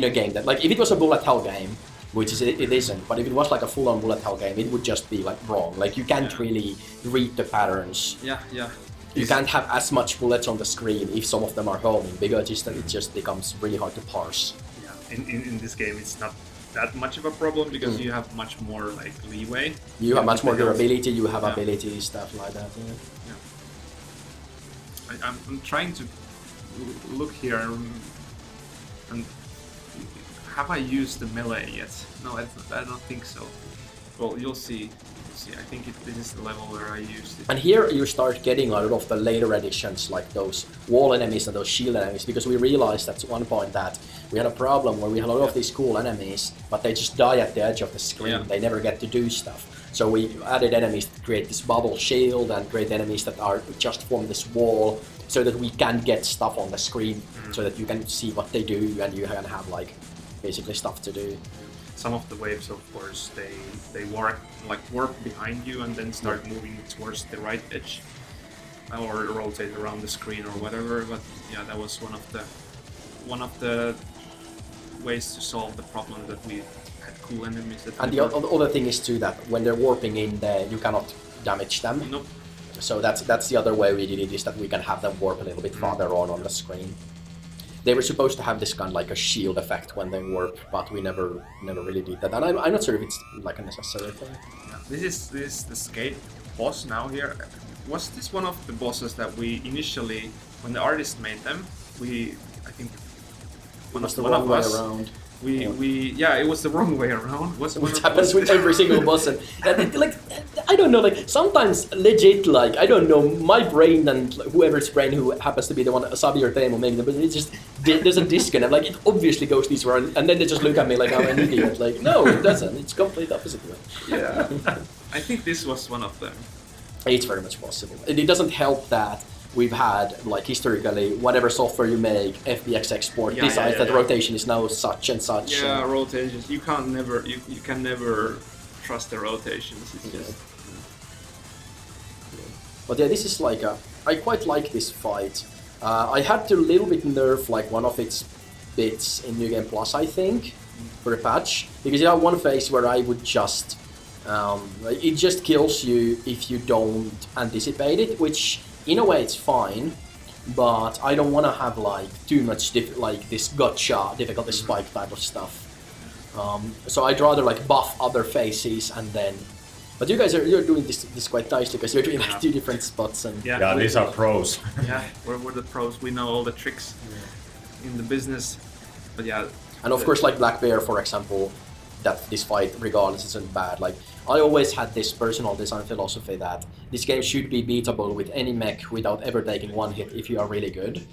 a game. That like if it was a bullet hell game. Which it isn't, but if it was like a full-on bullet hell game, it would just be like wrong. Like you can't really read the patterns. Yeah. You can't have as much bullets on the screen if some of them are homing, because it just becomes really hard to parse. Yeah. In this game, it's not that much of a problem because you have much more like leeway. You have much more durability. You have ability stuff like that. Yeah. I'm trying to look here and. Have I used the melee yet? No, I don't think so. Well, you'll see see. I think this is the level where I used it. And here you start getting a lot of the later editions, like those wall enemies and those shield enemies, because we realized at one point that we had a problem where we had a lot of these cool enemies, but they just die at the edge of the screen. Yeah. They never get to do stuff. So we added enemies that create this bubble shield and create enemies that are just form this wall, so that we can get stuff on the screen, so that you can see what they do and you can have like basically stuff to do. Some of the waves, of course, they warp behind you and then start moving towards the right edge, or rotate around the screen or whatever. But yeah, that was one of the ways to solve the problem, that we had cool enemies. And the other thing is too that when they're warping in there, you cannot damage them. Nope. So that's the other way we did it, is that we can have them warp a little bit farther on the screen. They were supposed to have this kind of like a shield effect when they warp, but we never really did that. And I'm not sure if it's like a necessary thing. Yeah. This is the skate boss now here. Was this one of the bosses that we initially, when the artist made them, I think It was the wrong way around. It was the wrong way around. Which happens with every single boss, and like I don't know, like sometimes legit, like I don't know, my brain and whoever's brain who happens to be the one, Sabi or Teemu making them, but it's just there's a disconnect. Like it obviously goes this way, and then they just look at me like I'm an idiot. Like no, it doesn't. It's complete opposite way. Yeah, I think this was one of them. It's very much possible. It doesn't help that we've had, like historically, whatever software you make, FBX export decides that rotation is now such and such. Yeah, rotations. You can never trust the rotations. It's just. But yeah, this is like I quite like this fight. I had to a little bit nerf like one of its bits in New Game Plus, I think, for a patch, because you have one phase where I would just it just kills you if you don't anticipate it, which in a way it's fine, but I don't want to have like too much like this gotcha difficulty spike type of stuff. So I'd rather like buff other phases and then. But you guys you're doing this quite nicely, because you're doing like two different spots and. Yeah, these are pros. Yeah, we're the pros. We know all the tricks in the business. But yeah. And of course, like Black Bear, for example, that this fight regardless isn't bad. Like I always had this personal design philosophy that this game should be beatable with any mech without ever taking one hit if you are really good.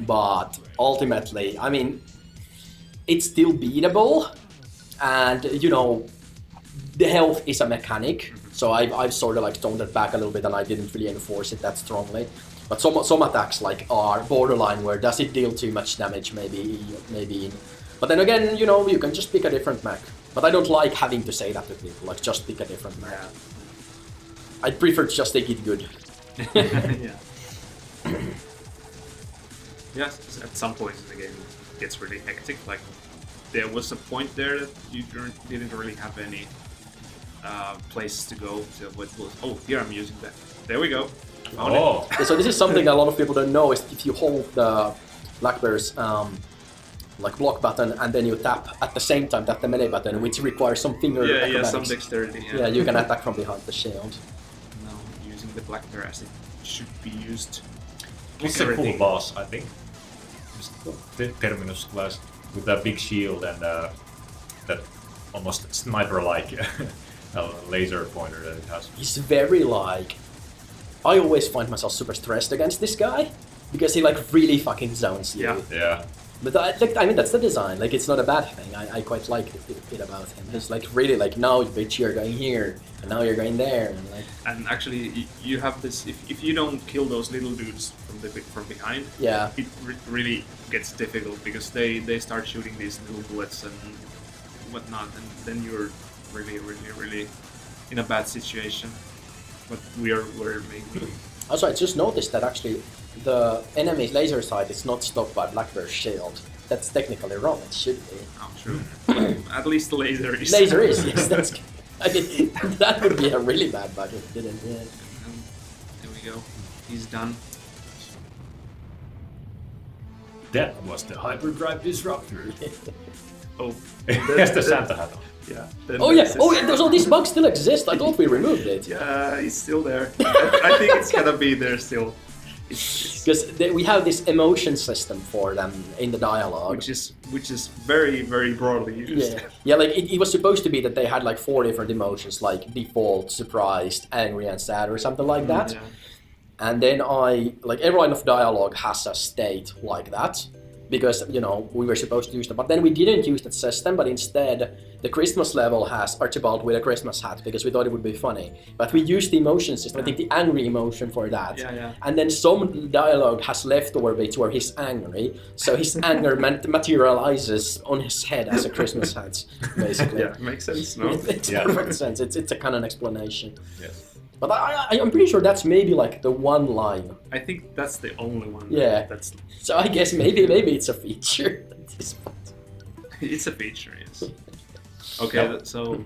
But ultimately, I mean, it's still beatable, and you know, the health is a mechanic. So I've sort of like toned it back a little bit, and I didn't really enforce it that strongly. But some attacks like are borderline where does it deal too much damage? Maybe. But then again, you know, you can just pick a different mech. But I don't like having to say that to people, like just pick a different mech. Yeah. I'd prefer to just take it good. Yeah. Yes, at some points in the game it gets really hectic. Like there was a point there that you didn't really have any places to go. So what was? Oh, here I'm using that. There we go. Found it. Yeah, so this is something a lot of people don't know, is if you hold the Black Bear's like block button and then you tap at the same time that the melee button, which requires some finger acrobatics. Some dexterity. Yeah, you can attack from behind the shield. Now using the Black Bear as it should be used. It's a cool boss, I think. The Terminus class with that big shield and that almost sniper-like laser pointer that it has. He's very like. I always find myself super stressed against this guy because he like really fucking zones you. Yeah. But I mean, that's the design. Like, it's not a bad thing. I quite like it about him. He's like really like, now bitch, you're going here, and now you're going there, and like. And actually, you have this. If you don't kill those little dudes from behind, it really gets difficult because they start shooting these little bullets and whatnot, and then you're really in a bad situation. But we're making. Also, I just noticed that actually the enemy's laser sight is not stopped by Black Bear's shield. That's technically wrong. It should be. Oh, true. At least the laser is. Laser is, yes. That's. I mean, that would be a really bad bug if it didn't. Yeah. There we go. He's done. That was the Hyperdrive Disruptor. Oh. That's the Santa hat on. Yeah. Oh yeah. So these bugs still exist. I thought we removed it. Yeah, it's still there. I think it's gonna be there still. It's Because we have this emotion system for them in the dialogue. Which is very, very broadly used. Yeah, like it was supposed to be that they had like 4 different emotions, like default, surprised, angry, and sad, or something like that. Yeah. And then every line of dialogue has a state like that, because we were supposed to use them, but then we didn't use that system, but instead the Christmas level has Archibald with a Christmas hat because we thought it would be funny. But we used the emotion system, I think the angry emotion for that. Yeah. And then some dialogue has leftover bits where he's angry, so his anger materializes on his head as a Christmas hat, basically. Yeah, makes sense, no? It's perfect sense. It's a canon explanation. Yes. But I'm pretty sure that's maybe like the one line. I think that's the only one. Yeah. That's So I guess maybe it's a feature at this point. it's a feature, yes. Okay, Yep. so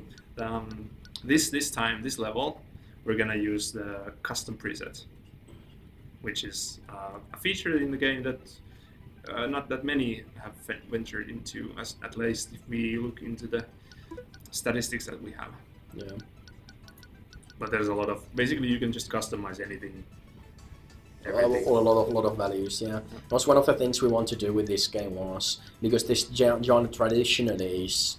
this level, we're gonna use the custom preset, which is a feature in the game that not that many have ventured into, at least if we look into the statistics that we have. Yeah. But there's a lot of, basically you can just customize anything. Everything. Or a lot of values, yeah. That's one of the things we want to do with this game was, because this genre traditionally is,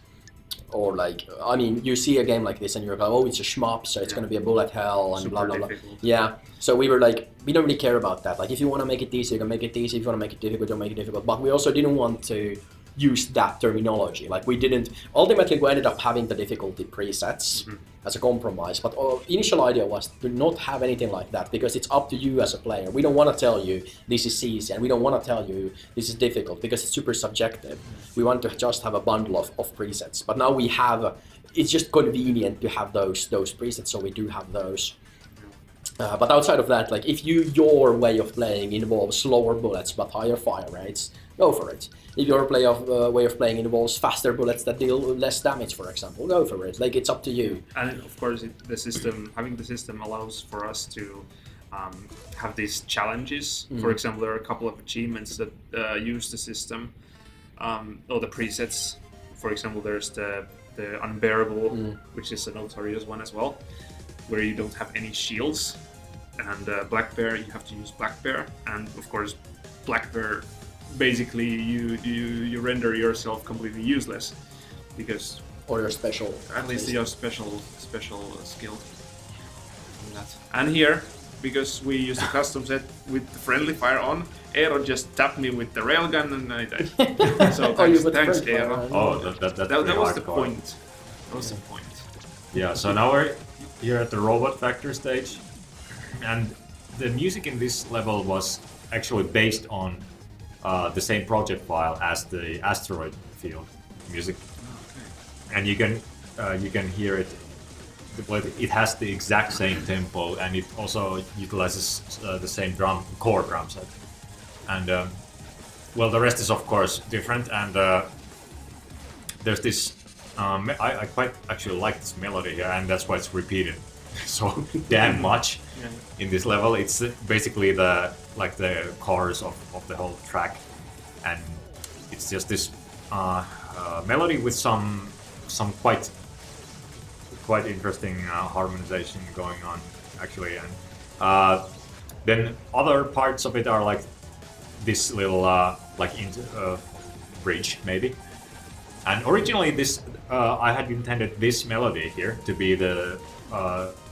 or like, I mean, you see a game like this and you're like, oh, it's a shmup, so it's going to be a bullet hell and Super blah, blah, blah. difficult. Yeah, so we were like, we don't really care about that. Like, if you want to make it easy, you can make it easy. If you want to make it difficult, you make it difficult. But we also didn't want to use that terminology. Like, we didn't, ultimately we ended up having the difficulty presets as a compromise, but our initial idea was to not have anything like that, because it's up to you as a player. We don't want to tell you this is easy, and we don't want to tell you this is difficult, because it's super subjective. We want to just have a bundle of presets, but now we have, it's just convenient to have those presets, so we do have those. But outside of that, like, if your way of playing involves slower bullets but higher fire rates, go for it. If your way of playing involves faster bullets that deal less damage, for example, go for it. Like, it's up to you. And of course, having the system allows for us to have these challenges. For example, there are a couple of achievements that use the system, or the presets. For example, there's the unbearable, which is a notorious one as well, where you don't have any shields. And Black Bear, you have to use Black Bear, and of course, Black Bear, basically you render yourself completely useless, because Or your special. at least your special skill. And here, because we use a custom set with the friendly fire on, Eero just tapped me with the railgun and I died. So thanks Eero. Oh, that's That pretty was the hardcore. point. That was the point. Yeah, so now we're here at the robot factor stage, and the music in this level was actually based on the same project file as the asteroid field music, and you can hear it. It has the exact same tempo, and it also utilizes the same core drum set. And well, the rest is of course different, and there's this. I quite actually like this melody here, and that's why it's repeated so damn much in this level. It's basically the chorus of the whole track, and it's just this melody with some quite interesting harmonization going on actually, and then other parts of it are like this little bridge maybe. And originally this I had intended this melody here to be the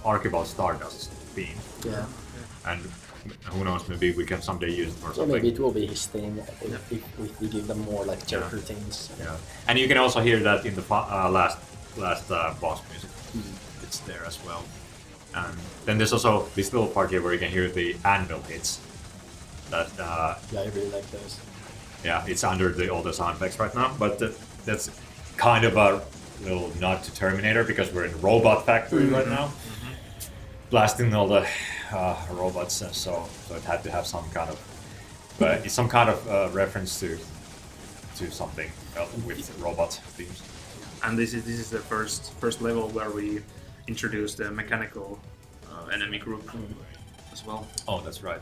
Archibald Stardust theme. Yeah. And who knows, maybe we can someday use it for So something. maybe it will be his thing if we give them more like Joker things. Yeah. And you can also hear that in the last boss music. It's there as well. And then there's also this little part here where you can hear the anvil hits. That Yeah, I really like those. yeah, it's under all the sound effects right now, but that's kind of a little nod to Terminator, because we're in a robot factory right now, blasting all the robots, so it had to have some kind of, but it's some kind of reference to something with robot themes. And this is the first level where we introduce the mechanical enemy group as well. Oh, that's right.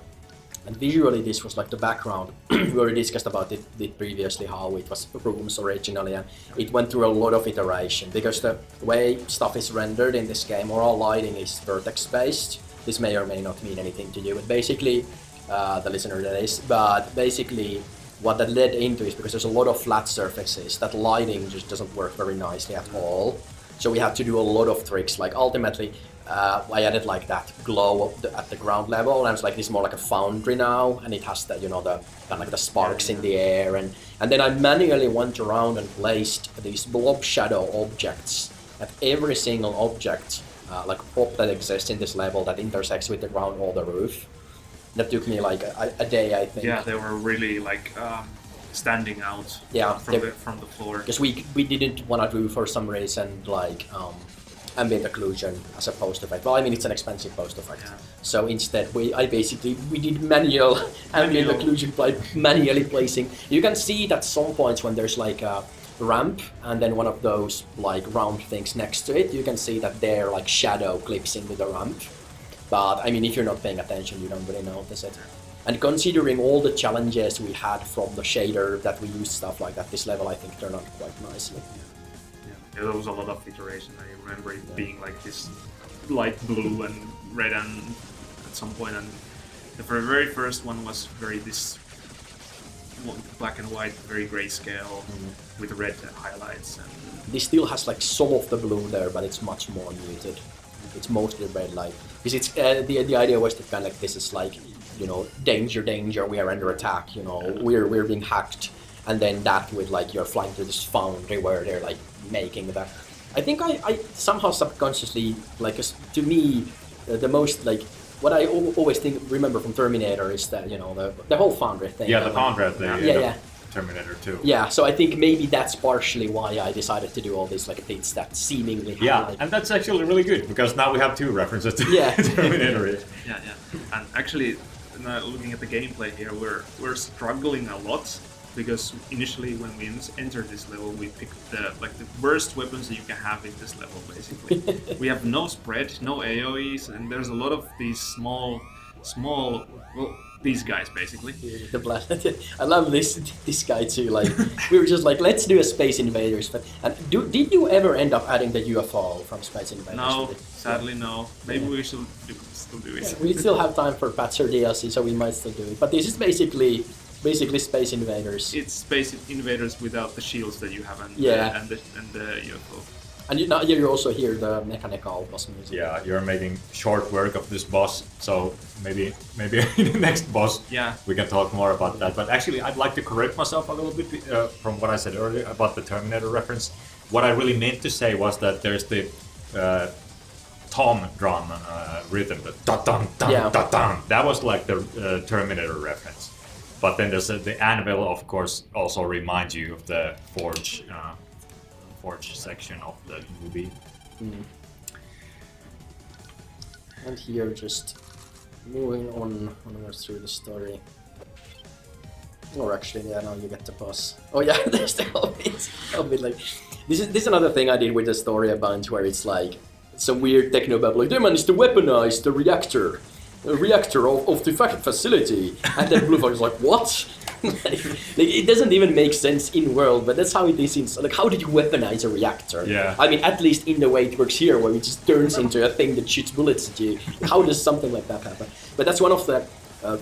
And visually, this was like the background. We already discussed about it previously, how it was rooms originally, and it went through a lot of iteration, because the way stuff is rendered in this game, or all lighting is vertex based. This may or may not mean anything to you, but basically the listener that is. But basically, what that led into is because there's a lot of flat surfaces, that lighting just doesn't work very nicely at all. So we had to do a lot of tricks. Like ultimately, I added like that glow at the ground level, and it's like this more like a foundry now, and it has the, you know, the kind of like the sparks in the air, and then I manually went around and placed these blob shadow objects at every single object, like prop that exists in this level that intersects with the ground or the roof. That took me like a day, I think. Yeah, they were really like standing out. Yeah, from the floor. Because we didn't want to do for some reason like ambient occlusion as a post effect. Well, I mean, it's an expensive post effect. Yeah. So instead, we did manual ambient occlusion by manually placing. You can see that some points when there's like a ramp and then one of those like round things next to it, you can see that their like shadow clips into the ramp. But I mean, if you're not paying attention, you don't really notice it. And considering all the challenges we had from the shader that we used, stuff like that, this level I think turned out quite nicely. Yeah, there was a lot of iteration. I remember it being like this light blue and red and at some point, and the very first one was very this black and white, very grayscale with red highlights. And this still has like some of the blue there, but it's much more muted. It's mostly red light. Because it's the idea was that kind of like this is like, you know, danger, we are under attack. You know, we're being hacked, and then that with like you're flying through this foundry where they're like making that. I think I somehow subconsciously, like, to me, the most like what I always remember from Terminator is that, you know, the whole foundry thing. Yeah, the foundry at the end of Terminator 2. Yeah, so I think maybe that's partially why I decided to do all these like bits that seemingly like... and that's actually really good because now we have two references to Terminator. Yeah, and actually, now looking at the gameplay here, we're struggling a lot. Because initially, when we entered this level, we picked the worst weapons that you can have in this level. Basically, we have no spread, no AOE's, and there's a lot of these small, well, these guys basically. The blast. I love this guy too. Like we were just like, let's do a Space Invaders. And did you ever end up adding the UFO from Space Invaders? No, sadly no. Maybe we should still do it. Yeah, we still have time for patch or DLC, so we might still do it. But this is basically Space Invaders. It's Space Invaders without the shields that you have and the UFO. And you also hear the mechanical boss music. Yeah, you're making short work of this boss, so maybe in the next boss we can talk more about that. But actually, I'd like to correct myself a little bit from what I said earlier about the Terminator reference. What I really meant to say was that there's the tom drum rhythm, the da-dum, da-dum. That was like the Terminator reference. But then there's the anvil, of course, also reminds you of the forge section of the movie. And here, just moving onwards through the story. Or actually, now you get the boss. Oh yeah, there's the whole bit like this is another thing I did with the story a bunch, where it's like some weird technobabble, like they managed to weaponize the reactor of the fucking facility, and then Blue is like, what? like, it doesn't even make sense in world, but that's how it is in, like, how did you weaponize a reactor? Yeah. I mean, at least in the way it works here, where it just turns into a thing that shoots bullets at you. How does something like that happen? But that's one of the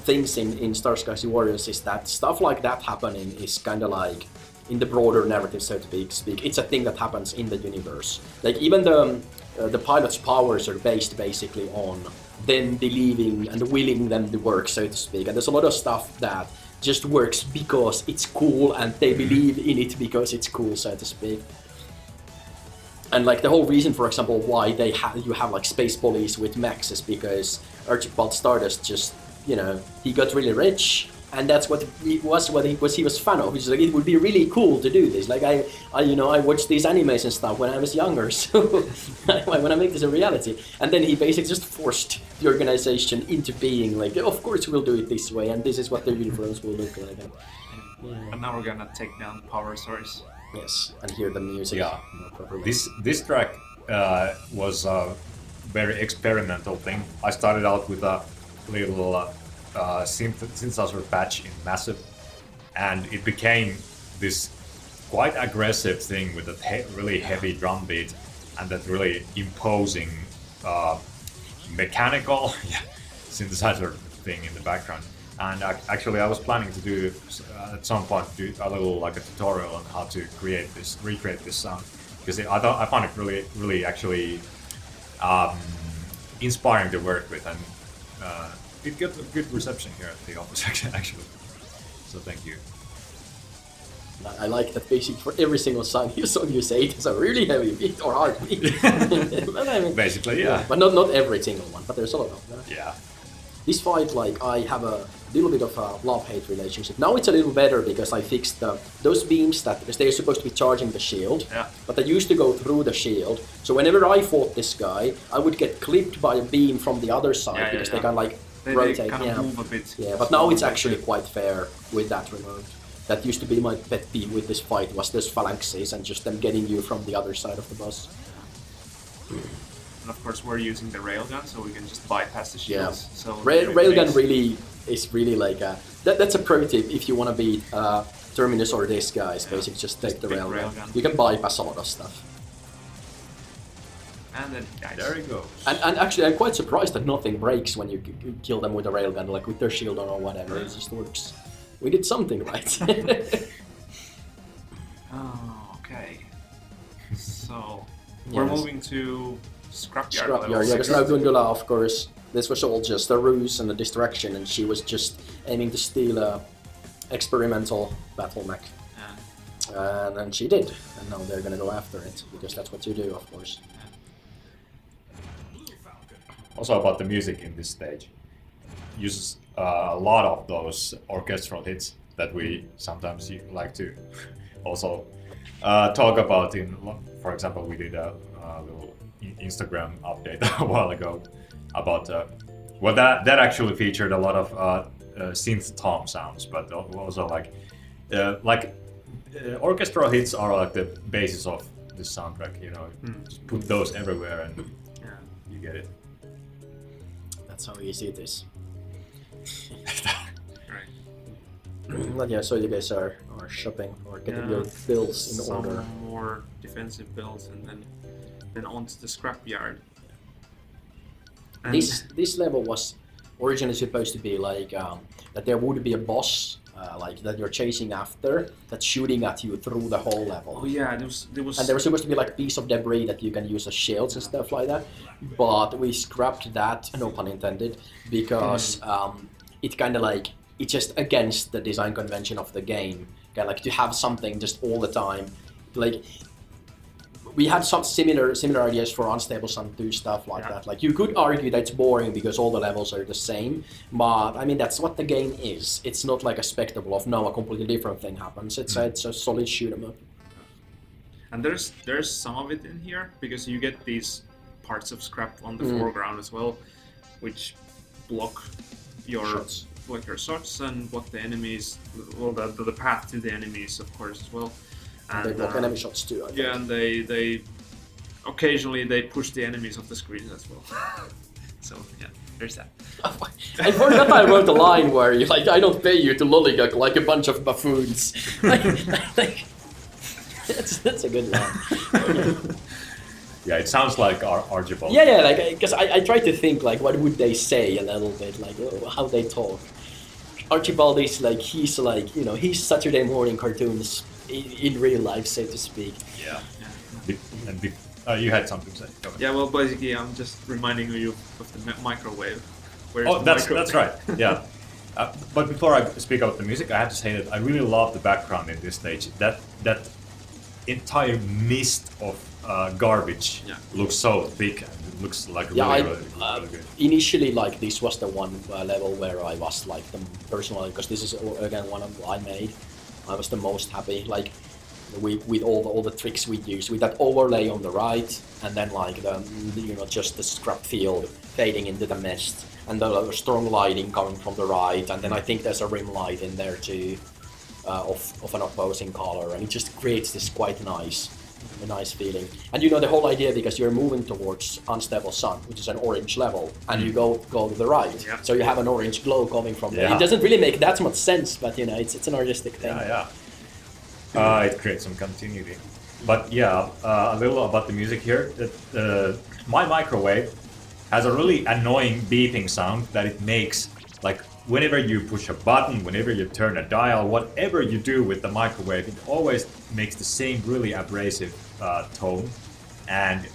things in Stardust Galaxy Warriors, is that stuff like that happening is kind of like, in the broader narrative, so to speak, it's a thing that happens in the universe. Like, even the pilot's powers are based basically on them believing and willing them to work, so to speak. And there's a lot of stuff that just works because it's cool, and they believe in it because it's cool, so to speak. And like the whole reason, for example, why you have like space police with mechs is because Archibald Stardust just, you know, he got really rich, and that's what he was fan of. Which is like, it would be really cool to do this. Like I watched these animes and stuff when I was younger, so I want to make this a reality. And then he basically just forced the organization into being like, of course we'll do it this way, and this is what their uniforms will look like. And now we're gonna take down Power Source. Yes, and hear the music. Yeah, this track was a very experimental thing. I started out with a little synthesizer patch in Massive, and it became this quite aggressive thing with a really heavy drum beat and that really imposing mechanical synthesizer thing in the background. And actually, I was planning to do at some point do a little like a tutorial on how to recreate this sound, because I found it really actually inspiring to work with, and it got a good reception here at the office actually. So thank you. I like that basically for every single song you say it is a really heavy beat or hard beat. But I mean, Basically, yeah. But not every single one, but there's a lot of them. Yeah. This fight, like, I have a little bit of a love-hate relationship. Now it's a little better because I fixed those beams because they're supposed to be charging the shield, but they used to go through the shield. So whenever I fought this guy, I would get clipped by a beam from the other side because they can like rotate. They kind of move a bit. Yeah, but now it's actually quite fair with that removed. That used to be my pet peeve with this fight was those phalanxes and just them getting you from the other side of the bus. And of course we're using the railgun, so we can just bypass the shields. Yeah. So Railgun really is really like that's a pro tip if you want to beat Terminus or this guys. Basically, just take the railgun. You can bypass a lot of stuff. And then guys. There you go. And actually, I'm quite surprised that nothing breaks when you kill them with a railgun, like with their shield on or whatever. It just works. We did something right. Oh, okay. So we're moving to Scrapyard. Scrapyard, yeah, because now Gundula, of course, this was all just a ruse and a distraction, and she was just aiming to steal a experimental battle mech. Yeah. And then she did, and now they're gonna go after it, because that's what you do, of course. Also about the music in this stage, uses a lot of those orchestral hits that we sometimes like to also talk about. For example, we did a little Instagram update a while ago about well, that actually featured a lot of synth tom sounds, but also like orchestral hits are like the basis of the soundtrack. You know, just put those everywhere and you get it. That's how easy it is. Right. But yeah, so you guys are shopping or getting your builds in order. Some more defensive builds, and then onto the scrapyard. This level was originally supposed to be like that there would be a boss like that you're chasing after that's shooting at you through the whole level. Oh yeah, there was. And there was supposed to be like a piece of debris that you can use as shields and stuff like that. But we scrapped that, no pun intended, because it kind of like it's just against the design convention of the game. Kind of like to have something just all the time, like. We had some similar ideas for Unstable Sun 2 stuff like that. Like you could argue that it's boring because all the levels are the same, but I mean that's what the game is. It's not like a spectacle of a completely different thing happens. It's a solid shoot 'em up. And there's some of it in here because you get these parts of scrap on the foreground as well, which block your shots. Block your shots and block the enemies. Well, the path to the enemies, of course, as well. And they block enemy shots too, I think. Yeah, and they occasionally they push the enemies off the screen as well. So yeah, there's that. I forgot I wrote a line where you like I don't pay you to lollygag like a bunch of buffoons. That's a good line. Yeah, it sounds like Archibald. Yeah, like because I tried to think like what would they say a little bit like how they talk. Archibald is like he's Saturday morning cartoons in real life, so to speak. Yeah. And you had something to say. Go ahead. Yeah, well, basically, I'm just reminding you of the microwave. That's right. Yeah. But before I speak about the music, I have to say that I really love the background in this stage. That entire mist of garbage looks so thick and it looks like really good. Initially, like this was the one level where I was like the personally because this is again one of I made. I was the most happy, like with all the tricks we used, with that overlay on the right, and then like the just the scrap field fading into the mist, and the strong lighting coming from the right, and then I think there's a rim light in there too, of an opposing color, and it just creates this quite nice feeling. And the whole idea because you're moving towards Unstable Sun, which is an orange level, and you go to the right, so you have an orange glow coming from there. It doesn't really make that much sense, but it's an artistic thing. It creates some continuity. But a little about the music here. My microwave has a really annoying beeping sound that it makes like whenever you push a button, whenever you turn a dial, whatever you do with the microwave, it always makes the same really abrasive tone, and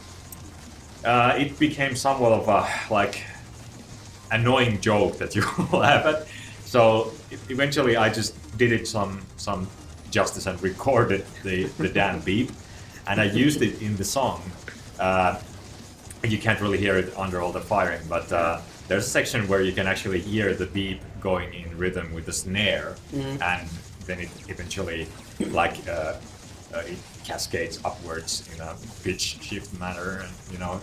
it became somewhat of a like annoying joke that you laugh at. So eventually, I just did it some justice and recorded the damn beep, and I used it in the song. You can't really hear it under all the firing, but there's a section where you can actually hear the beep going in rhythm with the snare, and then it eventually like it cascades upwards in a pitch shift manner, and you know,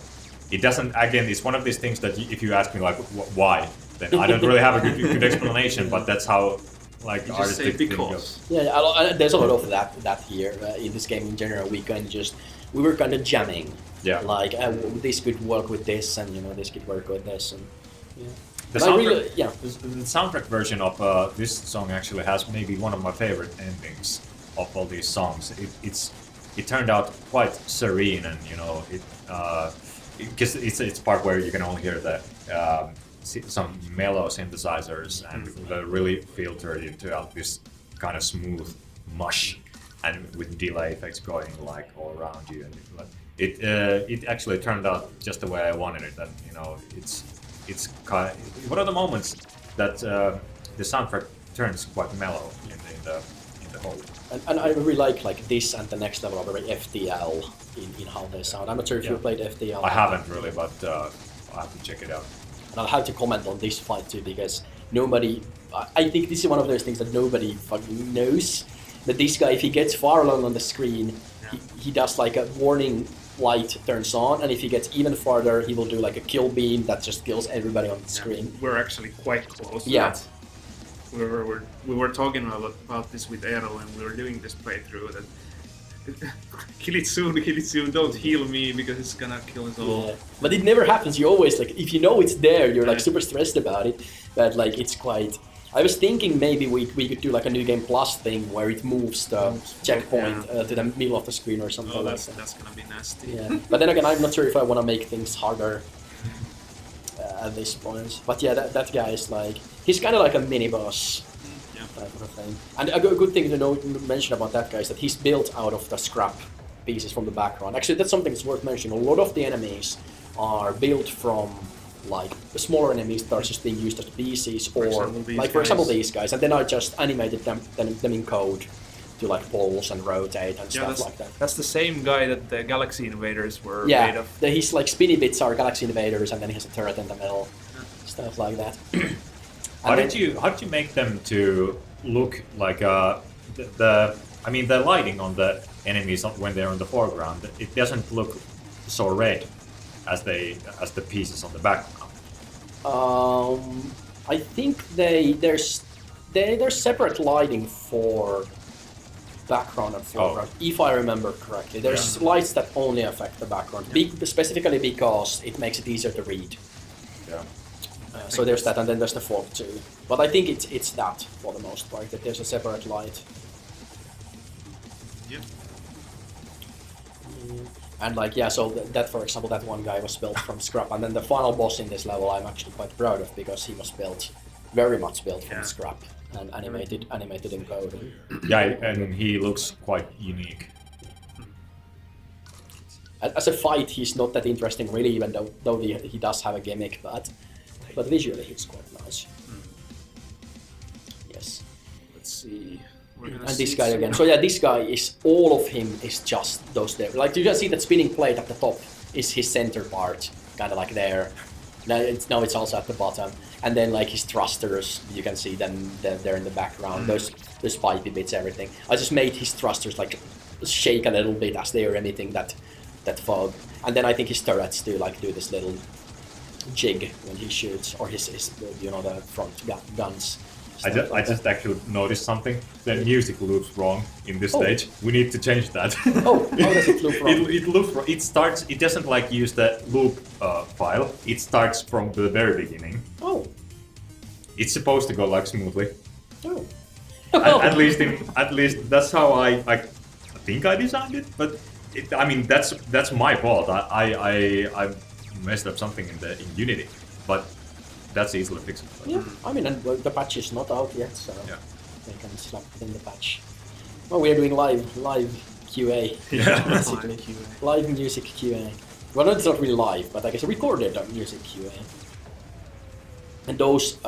it doesn't. Again, it's one of these things that if you ask me like why, then I don't really have a good explanation, but that's how like artistic thing goes. Yeah, there's a lot of that here in this game in general. We were kind of jamming. Yeah. Like this could work with this, and you know this could work with this, and yeah. The soundtrack version of this song actually has maybe one of my favorite endings of all these songs. It turned out quite serene, and you know because it's part where you can only hear the some mellow synthesizers and they really filtered into this kind of smooth mush, and with delay effects going like all around you, and it actually turned out just the way I wanted it. And you know, it's kind of, one of the moments that the soundtrack turns quite mellow in the whole. And I really like this and the next level are very FTL in how they sound. I'm not sure if you played FTL. I haven't really, but I have to check it out. And I'll have to comment on this fight too, because nobody. I think this is one of those things that nobody fucking knows. That this guy, if he gets far along on the screen, he does like a warning light turns on, and if he gets even farther, he will do like a kill beam that just kills everybody on the screen. We're actually quite close to that. We were talking about this with Eero, and we were doing this playthrough that kill it soon, don't heal me because it's gonna kill us all. Yeah. But it never happens. You always like, if you know it's there, you're like super stressed about it, but like it's quite. I was thinking maybe we could do like a New Game Plus thing where it moves the checkpoint to the middle of the screen or something like that. That's gonna be nasty. Yeah, but then again, I'm not sure if I want to make things harder at this point. But yeah, that guy is like, he's kind of like a mini boss type of a thing. And a good thing to mention about that guy is that he's built out of the scrap pieces from the background. Actually, that's something that's worth mentioning. A lot of the enemies are built from like the smaller enemies that are just being used as pieces, or for example these guys, and then I just animated them in code to like pulse and rotate and stuff like that. That's the same guy that the Galaxy Invaders were made of. Yeah, his like spinny bits are Galaxy Invaders, and then he has a turret in the middle, stuff like that. How did you make them to look like the lighting on the enemies when they're in the foreground? It doesn't look so red as the pieces on the background. I think there's separate lighting for background and foreground, if I remember correctly. There's lights that only affect the background, specifically because it makes it easier to read. Yeah. So there's that, and then there's the fog too. But I think it's that for the most part, that there's a separate light. Yep. And like, so that, for example, that one guy was built from scrap, and then the final boss in this level I'm actually quite proud of, because he was very much built from scrap and animated in code. Yeah, and he looks quite unique. As a fight, he's not that interesting really, even though he does have a gimmick, but visually he's quite nice. Yes. Let's see. And this guy again. So yeah, this guy is, all of him is just those there. Like you can see that spinning plate at the top is his center part, kind of like there. Now it's also at the bottom. And then like his thrusters, you can see them there in the background. Those pipey bits, everything. I just made his thrusters like shake a little bit as they are emitting that fog. And then I think his turrets do this little jig when he shoots, or his the front guns. I just actually noticed something. The music loops wrong in this stage. We need to change that. How does it loop wrong? It loops wrong. It doesn't like use the loop file. It starts from the very beginning. Oh. It's supposed to go like smoothly. Oh. At least that's how I think I designed it. But that's my fault. I messed up something in Unity. But that's easily fixable. Yeah, I mean, and the patch is not out yet, so Yeah. they can slap it in the patch. Oh, we're doing live QA, basically. Live music QA. Well, it's not really live, but I guess recorded music QA. And those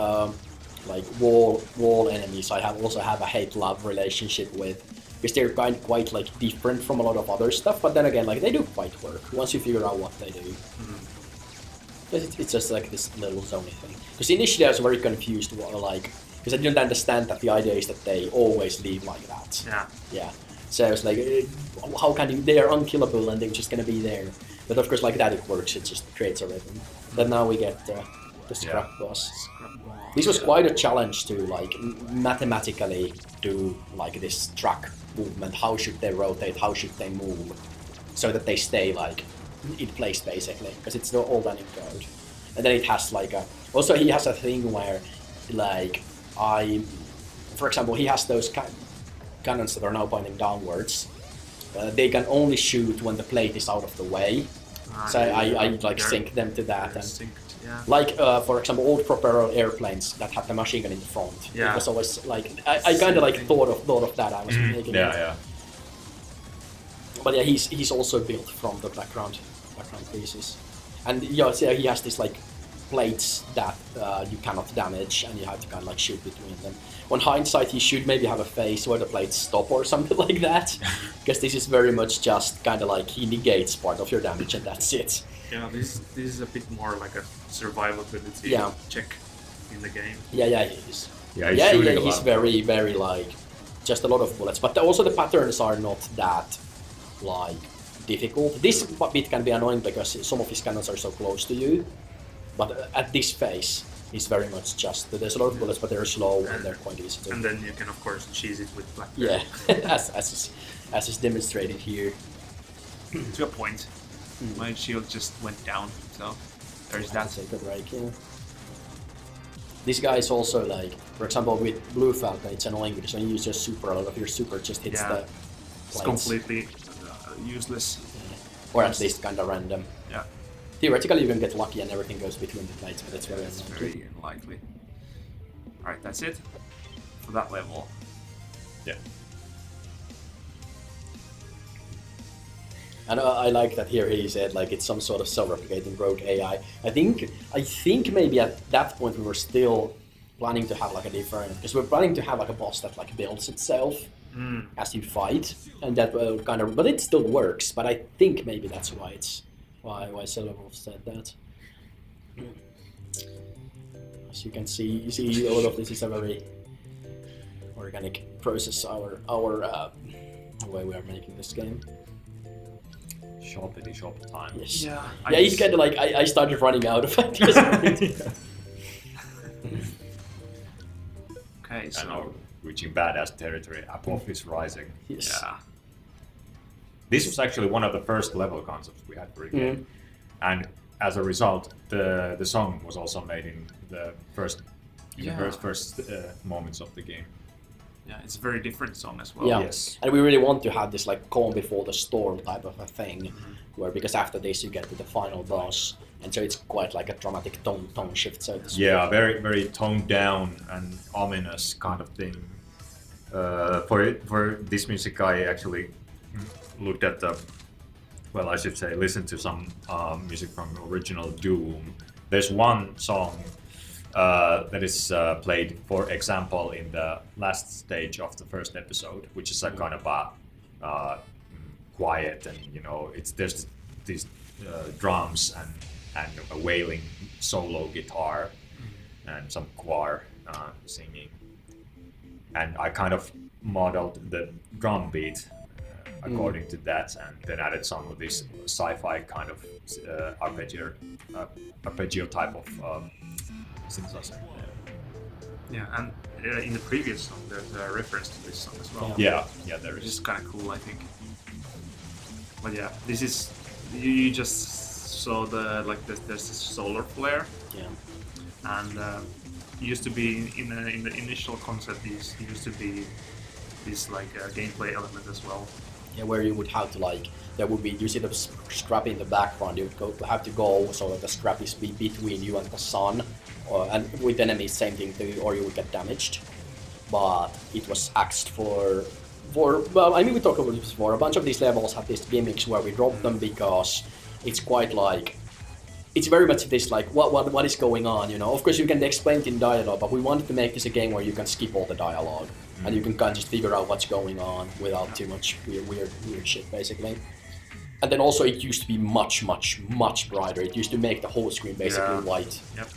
like wall enemies, I also have a hate-love relationship with, because they're quite like different from a lot of other stuff. But then again, like they do quite work once you figure out what they do. It's just like this little zony thing. Because initially I was very confused, because I didn't understand that the idea is that they always leave like that. Yeah. So I was like, how can you? They are unkillable and they're just gonna be there. But of course, like that it works. It just creates a rhythm. But now we get the scrap boss. This was quite a challenge to like mathematically do like this track movement. How should they rotate? How should they move? So that they stay like in place basically, because it's all done in code. And then it has like also he has a thing where like for example, he has those cannons that are now pointing downwards. They can only shoot when the plate is out of the way. So I like sync them to that. And synced, yeah. like for example, old propeller airplanes that have the machine gun in the front. Yeah. It was always like I kind of like thought of that. I was making it. Yeah. But yeah, he's also built from the background pieces, and yeah, so he has these like plates that you cannot damage, and you have to kind of like shoot between them. On hindsight, he should maybe have a phase where the plates stop or something like that, because this is very much just kind of like he negates part of your damage and that's it. Yeah, this is a bit more like a survivability check in the game. Yeah, he is. Yeah, he's very, very like just a lot of bullets, but also the patterns are not that like difficult. This bit can be annoying because some of his cannons are so close to you, but at this phase, it's very much just there's a lot of bullets, but they're slow and they're quite easy to. And then you can of course cheese it with black. Yeah, as is demonstrated here. To a point. My shield just went down, so there's that. Take a break, yeah. This guy is also like, for example, with Blue Falcon, it's annoying because when you use your super, a lot of your super just hits the plates. It's completely useless. Yeah. Or at least kind of random. Yeah. Theoretically, you can get lucky and everything goes between the plates, but it's very unlikely. Very unlikely. Alright, that's it for that level. Yeah. And I like that here he said like it's some sort of self-replicating rogue AI. I think maybe at that point we were still planning to have like a different, because we're planning to have like a boss that like builds itself as you fight, and that will kind of, but it still works. But I think maybe that's why why Silverwolf said that. As you can see, all of this is a very organic process. Our way we are making this game. Shop time. Yes. Yeah. Yeah, he's kind of like I started running out of ideas. Okay, so And now reaching badass territory. Apophis Rising. Yes. yeah. This was actually one of the first level concepts we had for the game, and as a result, the song was also made in the first moments of the game. Yeah, it's a very different song as well. Yeah. Yes. And we really want to have this like calm before the storm type of a thing, where because after this you get to the final boss, and so it's quite like a dramatic tone shift. So to speak. Yeah, very very toned down and ominous kind of thing. For this music, I actually looked at listened to some music from original Doom. There's one song that is played, for example, in the last stage of the first episode, which is a kind of a quiet, and there's these drums and a wailing solo guitar and some choir singing, and I kind of modeled the drum beat according to that, and then added some of this sci-fi kind of arpeggio type of synthesizer. Yeah, and in the previous song there's a reference to this song as well. Yeah, there Which is. is kind of cool, I think. But yeah, this is you just saw there's this solar flare, and used to be in the initial concept. This used to be this like gameplay element as well. Yeah, where you would have to like, there would be, you see the scrap in the background, you would have to go so that the scrap is between you and the sun, and with enemies, same thing, or you would get damaged. But it was axed for well, I mean, we talked about this before. A bunch of these levels have these gimmicks where we drop them because it's quite like, it's very much this like, what is going on, you know? Of course, you can explain it in dialogue, but we wanted to make this a game where you can skip all the dialogue and you can kind of just figure out what's going on without too much weird shit, basically. And then also, it used to be much brighter. It used to make the whole screen basically white. Yep.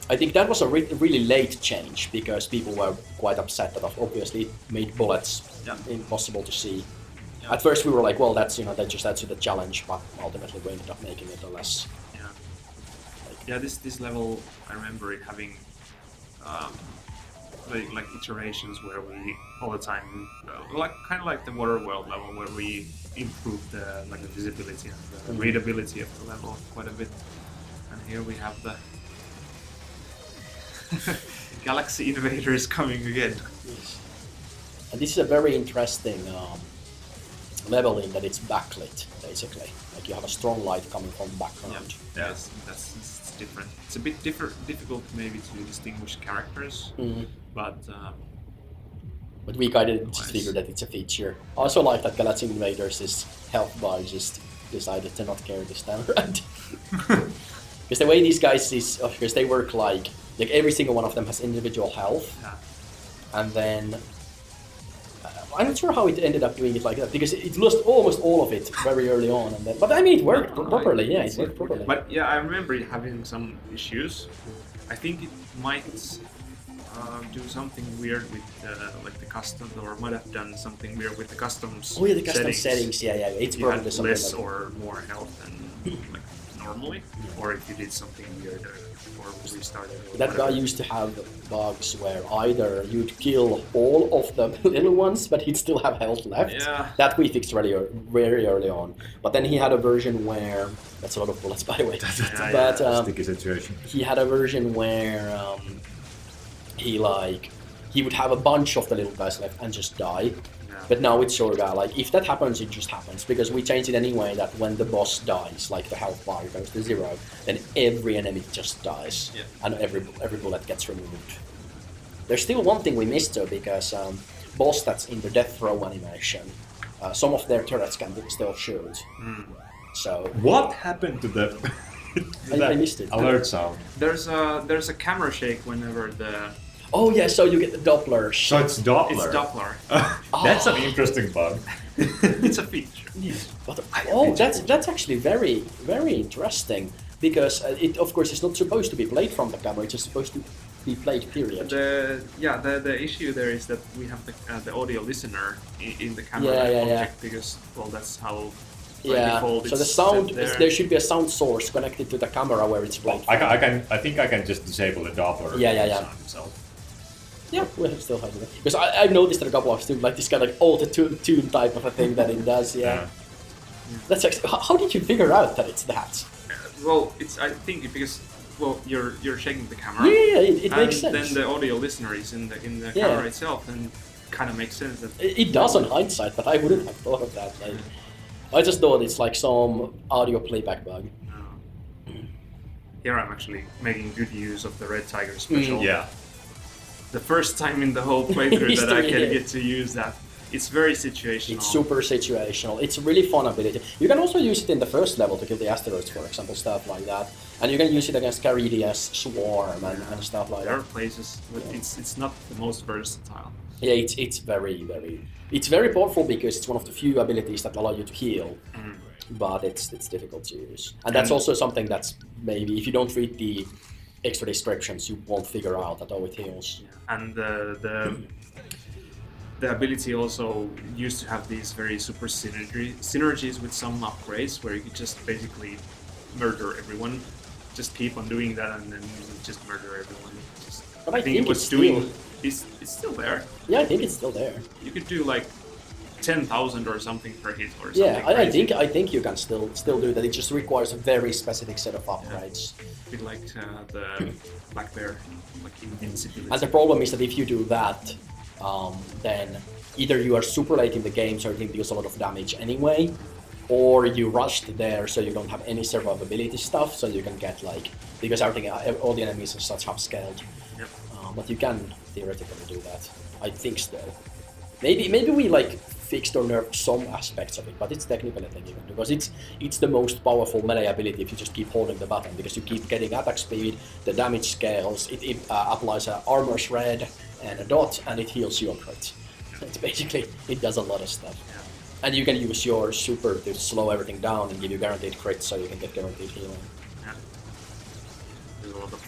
I think that was a really late change because people were quite upset that obviously it made bullets impossible to see. At first we were like, well, that's, you know, that just adds to the challenge, but ultimately we ended up making it a less. Yeah, this level, I remember it having like iterations where we all the time, like kind of like the Waterworld level, where we improved the visibility and the readability of the level quite a bit. And here we have the Galaxy Invaders coming again. Yes. And this is a very interesting level in that it's backlit, basically. Like you have a strong light coming from the background. Yeah. Yes, that's different. It's a bit difficult maybe to distinguish characters, but we kind of just figured that it's a feature. I also like that Galaxy Invaders' health bar just decided to not care this time around. Because the way these guys is, because they work like every single one of them has individual health, and then I'm not sure how it ended up doing it like that, because it lost almost all of it very early on, and then, but I mean it worked properly. Yeah, it worked properly. But yeah, I remember it having some issues. I think it might do something weird with like the custom, or might have done something weird with the customs. Oh yeah, the custom settings. Yeah, it's you probably had something less like or more health than like normally, or if you did something weird or restarted. Or that guy used to have bugs where either you'd kill all of the little ones, but he'd still have health left. Yeah. That we fixed very early on. But then he had a version where, that's a lot of bullets by the way. Sticky situation. He had a version where he would have a bunch of the little guys left and just die. But now it's sort of like, if that happens, it just happens, because we changed it anyway that when the boss dies, like the health bar goes to 0, then every enemy just dies, and every bullet gets removed. There's still one thing we missed though, because boss that's in the death throw animation, some of their turrets can still shoot. So what happened to the I missed it. alert sound? There's a camera shake whenever the. Oh yeah, so you get the Doppler. So it's Doppler. It's Doppler. That's an interesting bug. It's a feature. Yes. But, that's actually very interesting, because it of course is not supposed to be played from the camera. It's just supposed to be played. Period. The issue there is that we have the audio listener in the camera object because that's how. Yeah. Default, so the sound there should be a sound source connected to the camera where it's played. I think I can just disable the Doppler. Yeah. Sound itself. Yeah, we have still had it. Because I've noticed that a couple of students like this kind of like auto-tune type of a thing that it does. Yeah. That's actually. How did you figure out that it's that? Well, I think because you're shaking the camera. Yeah, it makes sense. And then the audio listener is in the camera itself, and kind of makes sense that it does on hindsight, but I wouldn't have thought of that. Like, I just thought it's like some audio playback bug. Here I'm actually making good use of the Red Tiger special. Yeah. The first time in the whole playthrough that I can get to use that. It's very situational. It's super situational. It's a really fun ability. You can also use it in the first level to kill the asteroids, for example, stuff like that. And you can use it against Caridia's Swarm and stuff like that. There are places, but it's not the most versatile. Yeah, it's very powerful because it's one of the few abilities that allow you to heal. But it's difficult to use. And that's also something that's maybe, if you don't read the extra descriptions, you won't figure out that it heals. Yeah. And the ability also used to have these very super synergies with some upgrades where you could just basically murder everyone. Just keep on doing that and then you just murder everyone. But I think it was it's still there. Yeah, I think it's still there. You could do like 10,000 or something per hit or something. Yeah, I think you can still do that. It just requires a very specific set of upgrades. A bit like the Black Bear, like invincibility. And the problem is that if you do that, then either you are super late in the game, so it deals a lot of damage anyway, or you rushed there so you don't have any survivability stuff, so you can get like, because everything, all the enemies are such upscaled. Yep. But you can theoretically do that. I think so. Maybe we like fixed or nerfed some aspects of it, but it's technically a thing even, because it's the most powerful melee ability if you just keep holding the button, because you keep getting attack speed, the damage scales, it applies an armor shred and a dot, and it heals you on crits. So it's basically, it does a lot of stuff. Yeah. And you can use your super to slow everything down and give you guaranteed crits, so you can get guaranteed healing. Yeah. There's a lot of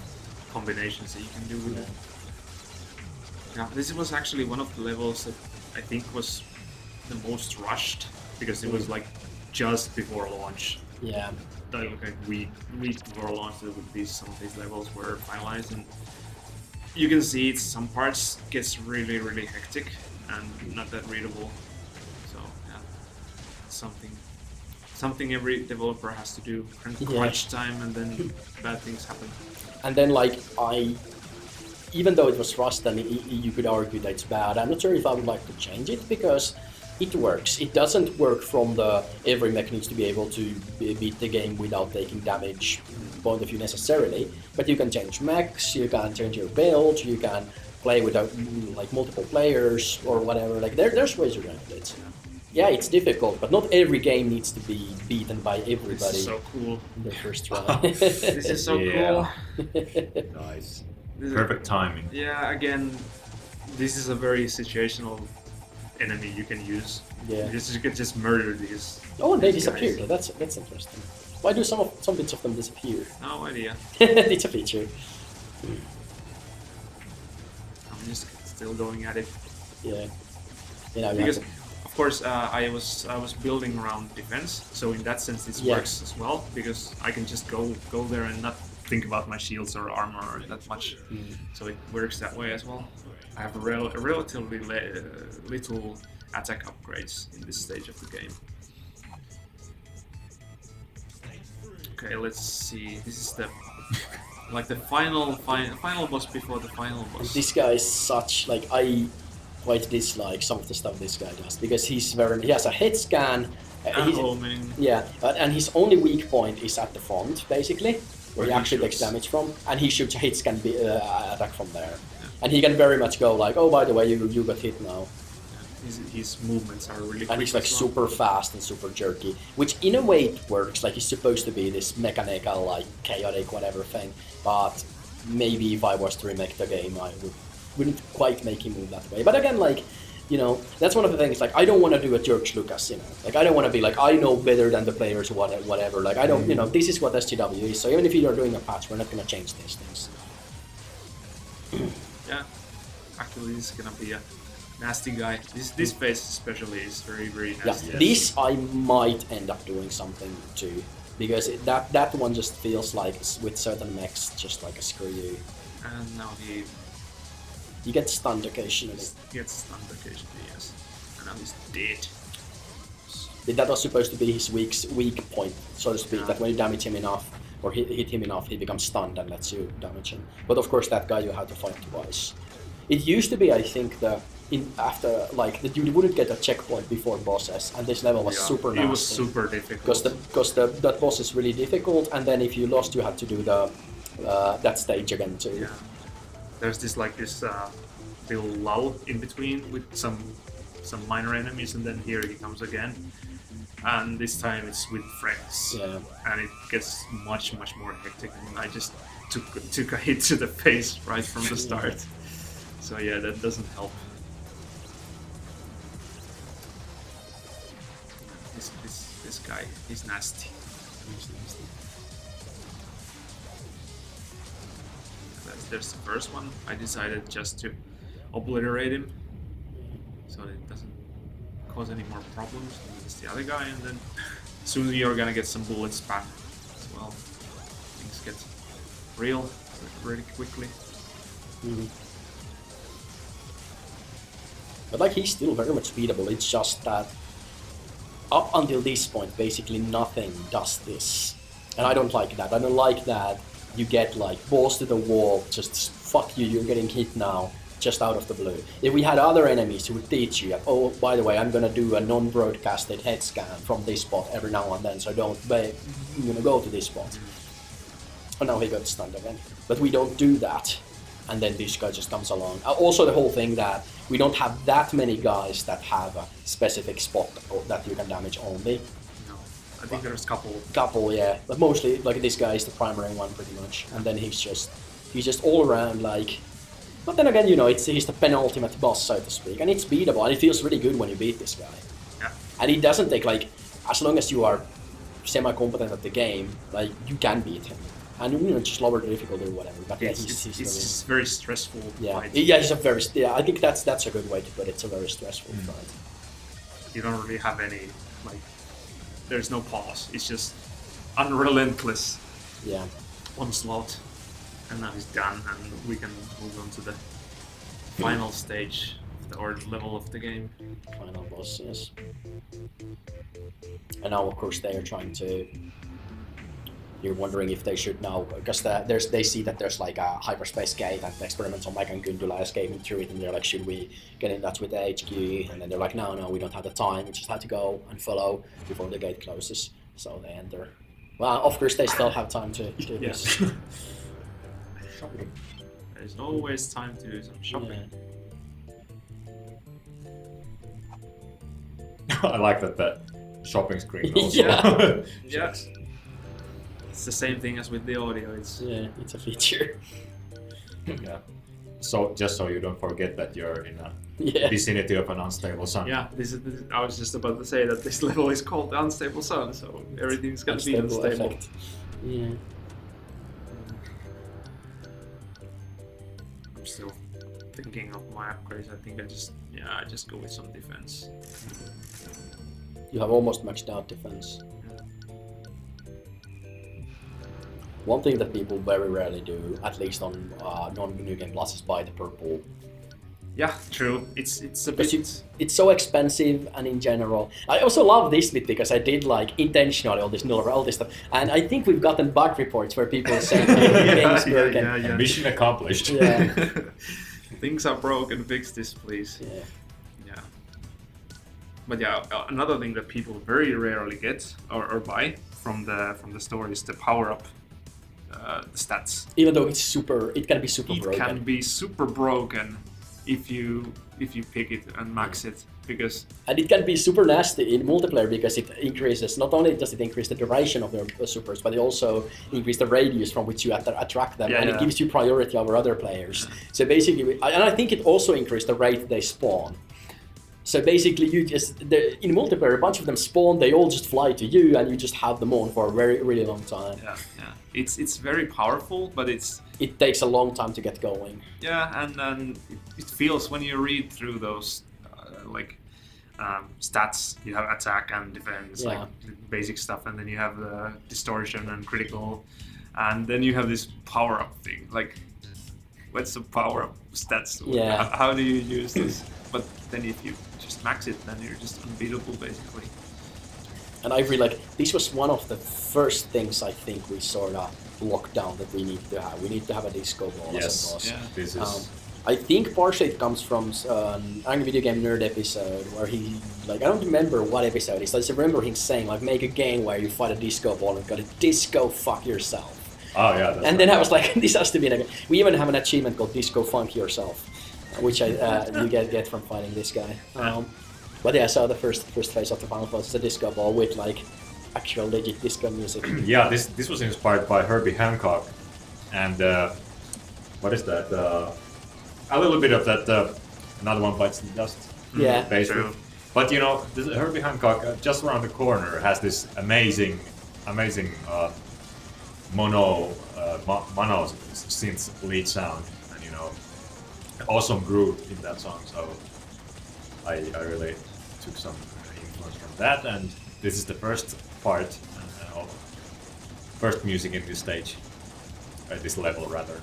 combinations that you can do with it. Yeah, this was actually one of the levels that I think was the most rushed, because it was like just before launch. Yeah. Like a week before launch, some of these levels were finalized, and you can see it's some parts gets really hectic and not that readable. So yeah, it's something every developer has to do. Crunch time, and then bad things happen. And then like even though it was rushed and you could argue that it's bad, I'm not sure if I would like to change it, because it works. It doesn't work from the every mech needs to be able to beat the game without taking damage point of view necessarily, but you can change mechs, you can change your build, you can play with like multiple players or whatever. Like there's ways around it. Yeah, it's difficult, but not every game needs to be beaten by everybody. This is so cool. In the first round. This is so cool. Nice. Perfect timing. Yeah, again, this is a very situational enemy you can use. Yeah. You can just murder these. Oh, and they these disappeared. guys. That's interesting. Why do some bits of them disappear? No idea. It's a feature. I'm just still going at it. Yeah. You know, Because, of course, I was building around defense, so in that sense this works as well, because I can just go there and not think about my shields or armor that much. So it works that way as well. I have a relatively little attack upgrades in this stage of the game. Okay, let's see. This is the like the final boss before the final boss. This guy is such like I quite dislike some of the stuff this guy does, because he has a head scan. And his only weak point is at the front, basically, where he actually takes damage from, and he shoots a hit scan attack from there. Yeah. And he can very much go like, oh, by the way, you got hit now. His movements are really quick. And he's like super fast and super jerky, which in a way it works, like he's supposed to be this mechanical, like chaotic whatever thing, but maybe if I was to remake the game, I wouldn't quite make him move that way. But again, like, you know, that's one of the things, like, I don't want to do a George Lucas, you know, like, I don't want to be like, I know better than the players, whatever, like, I don't, you know, this is what SGW is, so even if you're doing a patch, we're not going to change these things. Yeah, actually, this is going to be a nasty guy. This phase especially is very nasty. Yeah, this I might end up doing something too, because that one just feels like, with certain mechs, just like a screw you. And now you get stunned occasionally. Gets stunned occasionally, yes. And now he's dead. That was supposed to be his weak point, so to speak, that when you damage him enough, or hit him enough, he becomes stunned and lets you damage him. But of course that guy you have to fight twice. It used to be, I think, that you wouldn't get a checkpoint before bosses, and this level was super nasty. It was super difficult. Because that boss is really difficult, and then if you lost, you had to do that stage again too. Yeah. There's this little lull in between with some minor enemies, and then here he comes again. And this time it's with friends. Yeah. And it gets much more hectic, and I just took a hit to the face right from the start. So yeah, that doesn't help. This guy, he's nasty. There's the first one. I decided just to obliterate him, so it doesn't cause any more problems. And there's the other guy, and then soon you're gonna get some bullets back as well. Things get real really quickly. Mm-hmm. But like, he's still very much beatable. It's just that up until this point, basically nothing does this, and I don't like that. I don't like that you get like balls to the wall, just fuck you, you're getting hit now, just out of the blue. If we had other enemies who would teach you, oh, by the way, I'm gonna do a non-broadcasted head scan from this spot every now and then, so don't go to this spot. Oh, now he got stunned again. But we don't do that, and then this guy just comes along. Also, the whole thing that we don't have that many guys that have a specific spot that you can damage only. No, I think there's a couple. Couple, yeah, but mostly like this guy is the primary one pretty much, and then he's just all around like. But then again, he's the penultimate boss, so to speak, and it's beatable, and it feels really good when you beat this guy. Yeah. And it doesn't take as long as you are semi-competent at the game, you can beat him, and just lower the difficulty or whatever. But yeah, it's very stressful. Yeah, fight. yeah, I think that's a good way to put it. It's a very stressful fight. You don't really have any there's no pause. It's just unrelentless. Yeah. Onslaught. And now he's done, and we can move on to the final stage or level of the game. Final boss, yes. And now, of course, they are trying to. You're wondering if they should now, because they see that there's like a hyperspace gate, and the experimental Mike and Gundula escaping through it, and they're like, should we get in touch with the HQ? And then they're like, no, we don't have the time. We just have to go and follow before the gate closes. So they enter. Well, of course, they still have time to do this. Shopping. There's always time to do some shopping. Yeah. I like that shopping screen also. Yeah. Yes. It's the same thing as with the audio. It's a feature. Yeah. So just so you don't forget that you're in a Yeah. vicinity of an unstable sun. Yeah, this is. I was just about to say that this level is called the Unstable Sun, so everything's gonna be unstable. Effect. Yeah. I'm still thinking of my upgrades. I think I just go with some defense. You have almost maxed out defense. One thing that people very rarely do, at least on non-New Game Plus, is buy the purple. Yeah, true. It's a Because bit. it's so expensive, and in general, I also love this bit because I did intentionally all this stuff, and I think we've gotten bug reports where people say the game's broken. Yeah. Mission accomplished. Yeah. Things are broken. Fix this, please. Yeah. Yeah. But yeah, another thing that people very rarely get or buy from the store is the power up stats. Even though it can be super broken. It can be super broken if you pick it and max it, because And it can be super nasty in multiplayer because it increases, not only does it increase the duration of their supers, but it also increases the radius from which you attract them, and it gives you priority over other players. So basically, and I think it also increases the rate they spawn. So basically, in multiplayer, a bunch of them spawn, they all just fly to you, and you just have them on for a very, really long time. Yeah. It's very powerful, but it takes a long time to get going. Yeah, and it feels when you read through those stats, you have attack and defense, like basic stuff, and then you have the distortion and critical, and then you have this power up thing. Like, what's the power up stats? Yeah. How do you use this? But then if you just max it, then you're just unbeatable, basically. And I feel like this was one of the first things I think we sort of locked down that we need to have. We need to have a disco ball as a boss. Yeah. This is I think partially it comes from an Angry Video Game Nerd episode where he, I don't remember what episode it is, I just remember him saying, make a game where you fight a disco ball and got a disco fuck yourself. Oh yeah. That's And then I was like, this has to be we even have an achievement called Disco Funk Yourself, which you get from fighting this guy. But yeah, so the first phase of the final boss is a disco ball with actual legit disco music. Yeah, this was inspired by Herbie Hancock, and what is that? A little bit of that. Another One Bites the Dust. Yeah. Basically. True. But this Herbie Hancock just around the corner has this amazing mono synth lead sound, and awesome groove in that song. So I really took some influence from that, and this is the first part, first music in this stage, this level rather.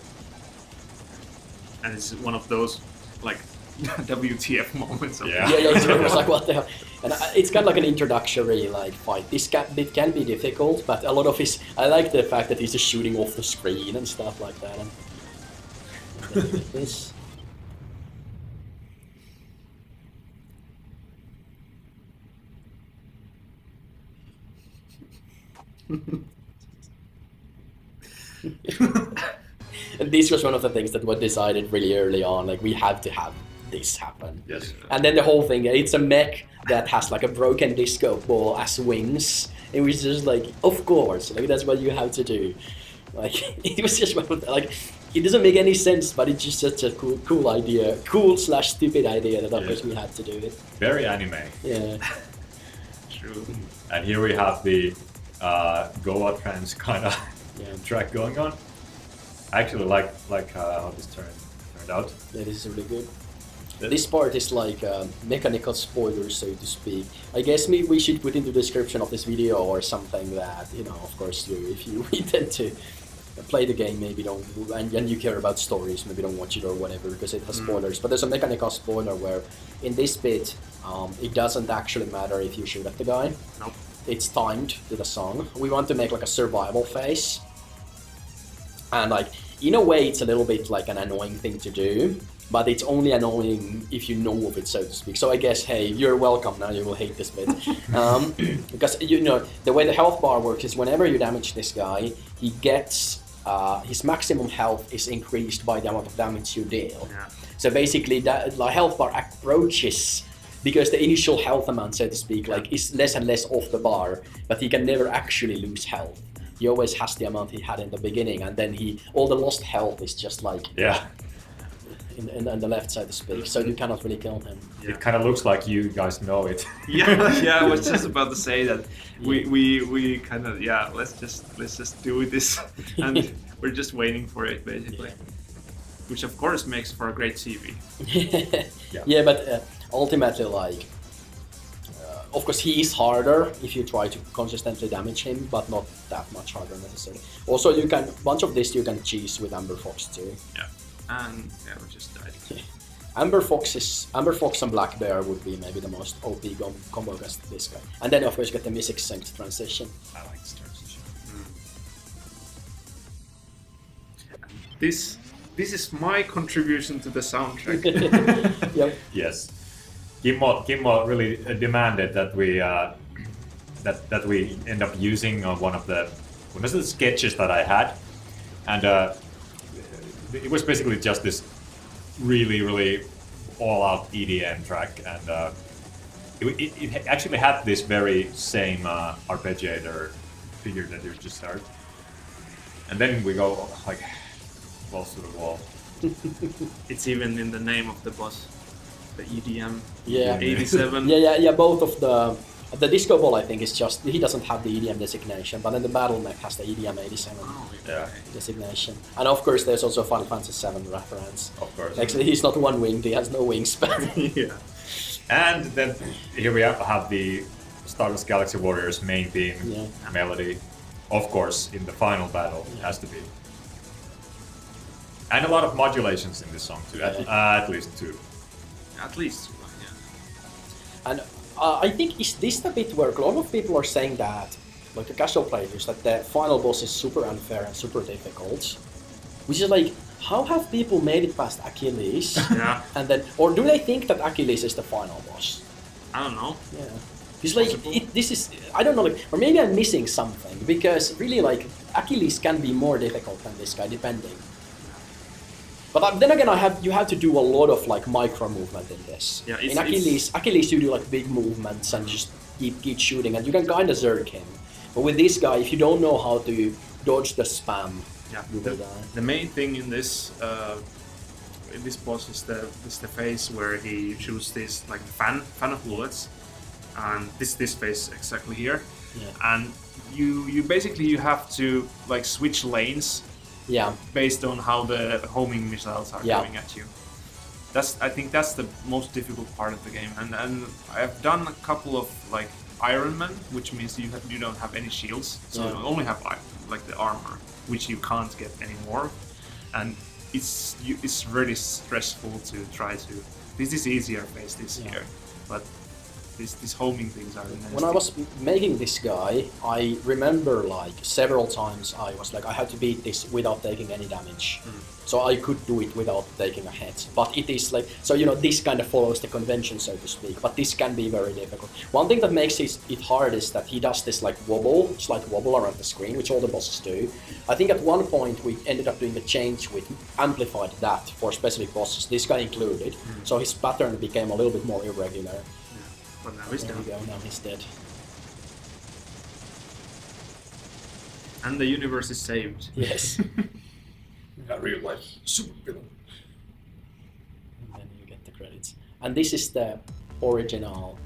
And it's one of those WTF moments. Yeah. It was like, what the hell? And it's kind of like an introductory fight. It can be difficult, but a lot of I like the fact that he's just shooting off the screen and stuff like that. And then you get this. And this was one of the things that was decided really early on. Like we have to have this happen. Yes. And then the whole thing, it's a mech that has like a broken disco ball as wings. It was just like, of course, like that's what you have to do. Like it was just like it doesn't make any sense, but it's just such a cool idea, cool/stupid idea that of course we had to do it. Very anime. Yeah. True. And here we have the Goa trance kind of track going on. I actually like how this turned out. Yeah, this is really good. This part is like mechanical spoilers, so to speak. I guess we should put in the description of this video or something that, you know, of course, if you intend to play the game, maybe don't, and you care about stories, maybe don't watch it or whatever, because it has spoilers. But there's a mechanical spoiler where in this bit, it doesn't actually matter if you shoot at the guy. Nope. It's timed to the song. We want to make like a survival phase. And like, in a way, it's a little bit like an annoying thing to do, but it's only annoying if you know of it, so to speak. So I guess, hey, you're welcome. Now you will hate this bit. Because, you know, the way the health bar works is whenever you damage this guy, he gets, his maximum health is increased by the amount of damage you deal. Yeah. So basically, the health bar approaches, because the initial health amount, so to speak, like is less and less off the bar, but he can never actually lose health. He always has the amount he had in the beginning, and then all the lost health is just like in the left, so to speak. So you cannot really kill him. Yeah. It kind of looks like you guys know it. Yeah, I was just about to say that we kind of let's just do this, and we're just waiting for it basically, which of course makes for a great TV. Yeah, but ultimately, like, of course, he is harder if you try to consistently damage him, but not that much harder necessarily. Also, you can bunch of this you can cheese with Amber Fox too. Yeah, and we just died. Amber Fox and Black Bear would be maybe the most OP combo against this guy. And then of course you get the music synced transition. I like this transition. This is my contribution to the soundtrack. Yep. Yes. Kimmo really demanded that we that we end up using one of the sketches that I had, and it was basically just this really all-out EDM track, and it actually had this very same arpeggiator figure that you just heard, and then we go like close to the wall. It's even in the name of the boss, the EDM. Yeah. 87. Yeah. Both of the disco ball, I think, is just he doesn't have the EDM designation, but then the battle mech has the EDM 87 designation. And of course, there's also Final Fantasy 7 reference. Of course. Actually, he's not one-winged; he has no wingspan. Yeah. And then here we have the Stardust Galaxy Warriors main theme melody. Of course, in the final battle, it has to be. And a lot of modulations in this song too, at least two. At least, yeah. And I think is this the bit where a lot of people are saying that, like the casual players, that the final boss is super unfair and super difficult, which is like, how have people made it past Achilles? Yeah. And then, or do they think that Achilles is the final boss? I don't know. Yeah. It's like this is I don't know, like, or maybe I'm missing something, because really like Achilles can be more difficult than this guy, depending. But then again, you have to do a lot of like micro movement in this. Yeah, in Achilles you do like big movements and just keep shooting, and you can kind of zerk him. But with this guy, if you don't know how to dodge the spam, you will die. The main thing in this boss is the phase where he shoots this like fan of bullets, and this phase exactly here. Yeah. And you basically have to like switch lanes. Yeah. Based on how the homing missiles are going at you. I think that's the most difficult part of the game. And I've done a couple of like Iron Man, which means you don't have any shields, so you only have like the armor, which you can't get anymore. And it's really stressful to try to. This is easier phase this year, but these homing things are nasty. When I was making this guy, I remember like several times I was like, I had to beat this without taking any damage. So I could do it without taking a hit. But it is like, so you know, this kind of follows the convention, so to speak. But this can be very difficult. One thing that makes it hard is that he does this like wobble, slight wobble around the screen, which all the bosses do. I think at one point we ended up doing a change which amplified that for specific bosses, this guy included. So his pattern became a little bit more irregular. But now he's There down. we go, now he's dead. And the universe is saved. Yes. A real life super villain. And then you get the credits. And this is the original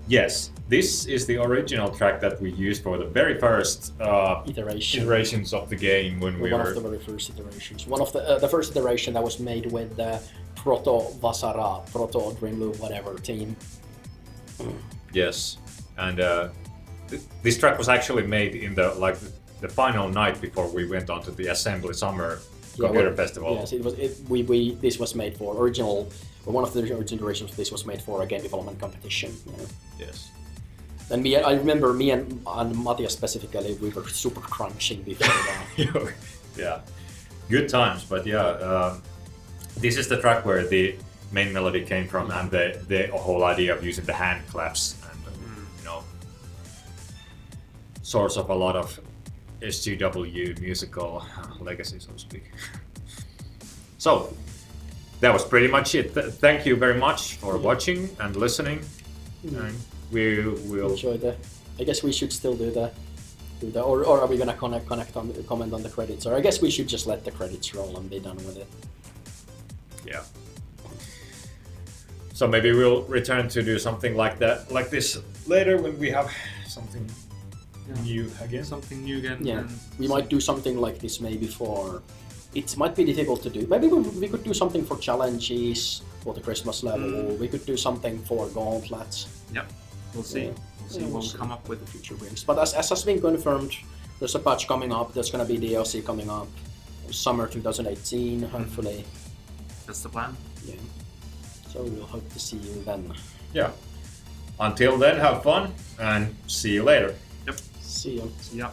Yes, this is the original track that we used for the very first iterations of the game when we one were. of the very first iterations. One of the first iteration that was made with the Proto Vasara, Proto Dreamloop, whatever team. Yes, and this track was actually made in the final night before we went on to the Assembly Summer Computer Festival. Yes, it was. This was made for original. One of the original iterations. This was made for a game development competition. Yes. And I remember me and Matias specifically, we were super crunching before that. Yeah, good times. But yeah, this is the track where the main melody came from, and the whole idea of using the hand claps and you know, source of a lot of SGW musical legacy, so to speak. So that was pretty much it. Thank you very much for watching and listening. And we will enjoy the. I guess we should still do the. Or are we gonna comment on the credits? Or I guess we should just let the credits roll and be done with it. Yeah. So maybe we'll return to do something like this later when we have something new again. Something new again. Yeah, and we might do something like this maybe for. It might be difficult to do. Maybe we could do something for challenges for the Christmas level. We could do something for gauntlets. Yep. We'll see. We'll see what we come up with. The future brings. But as has been confirmed, there's a patch coming up. There's going to be DLC coming up. Summer 2018, hopefully. That's the plan. Yeah. So we'll hope to see you then. Yeah. Until then, have fun and see you later. Yep. See you. See ya.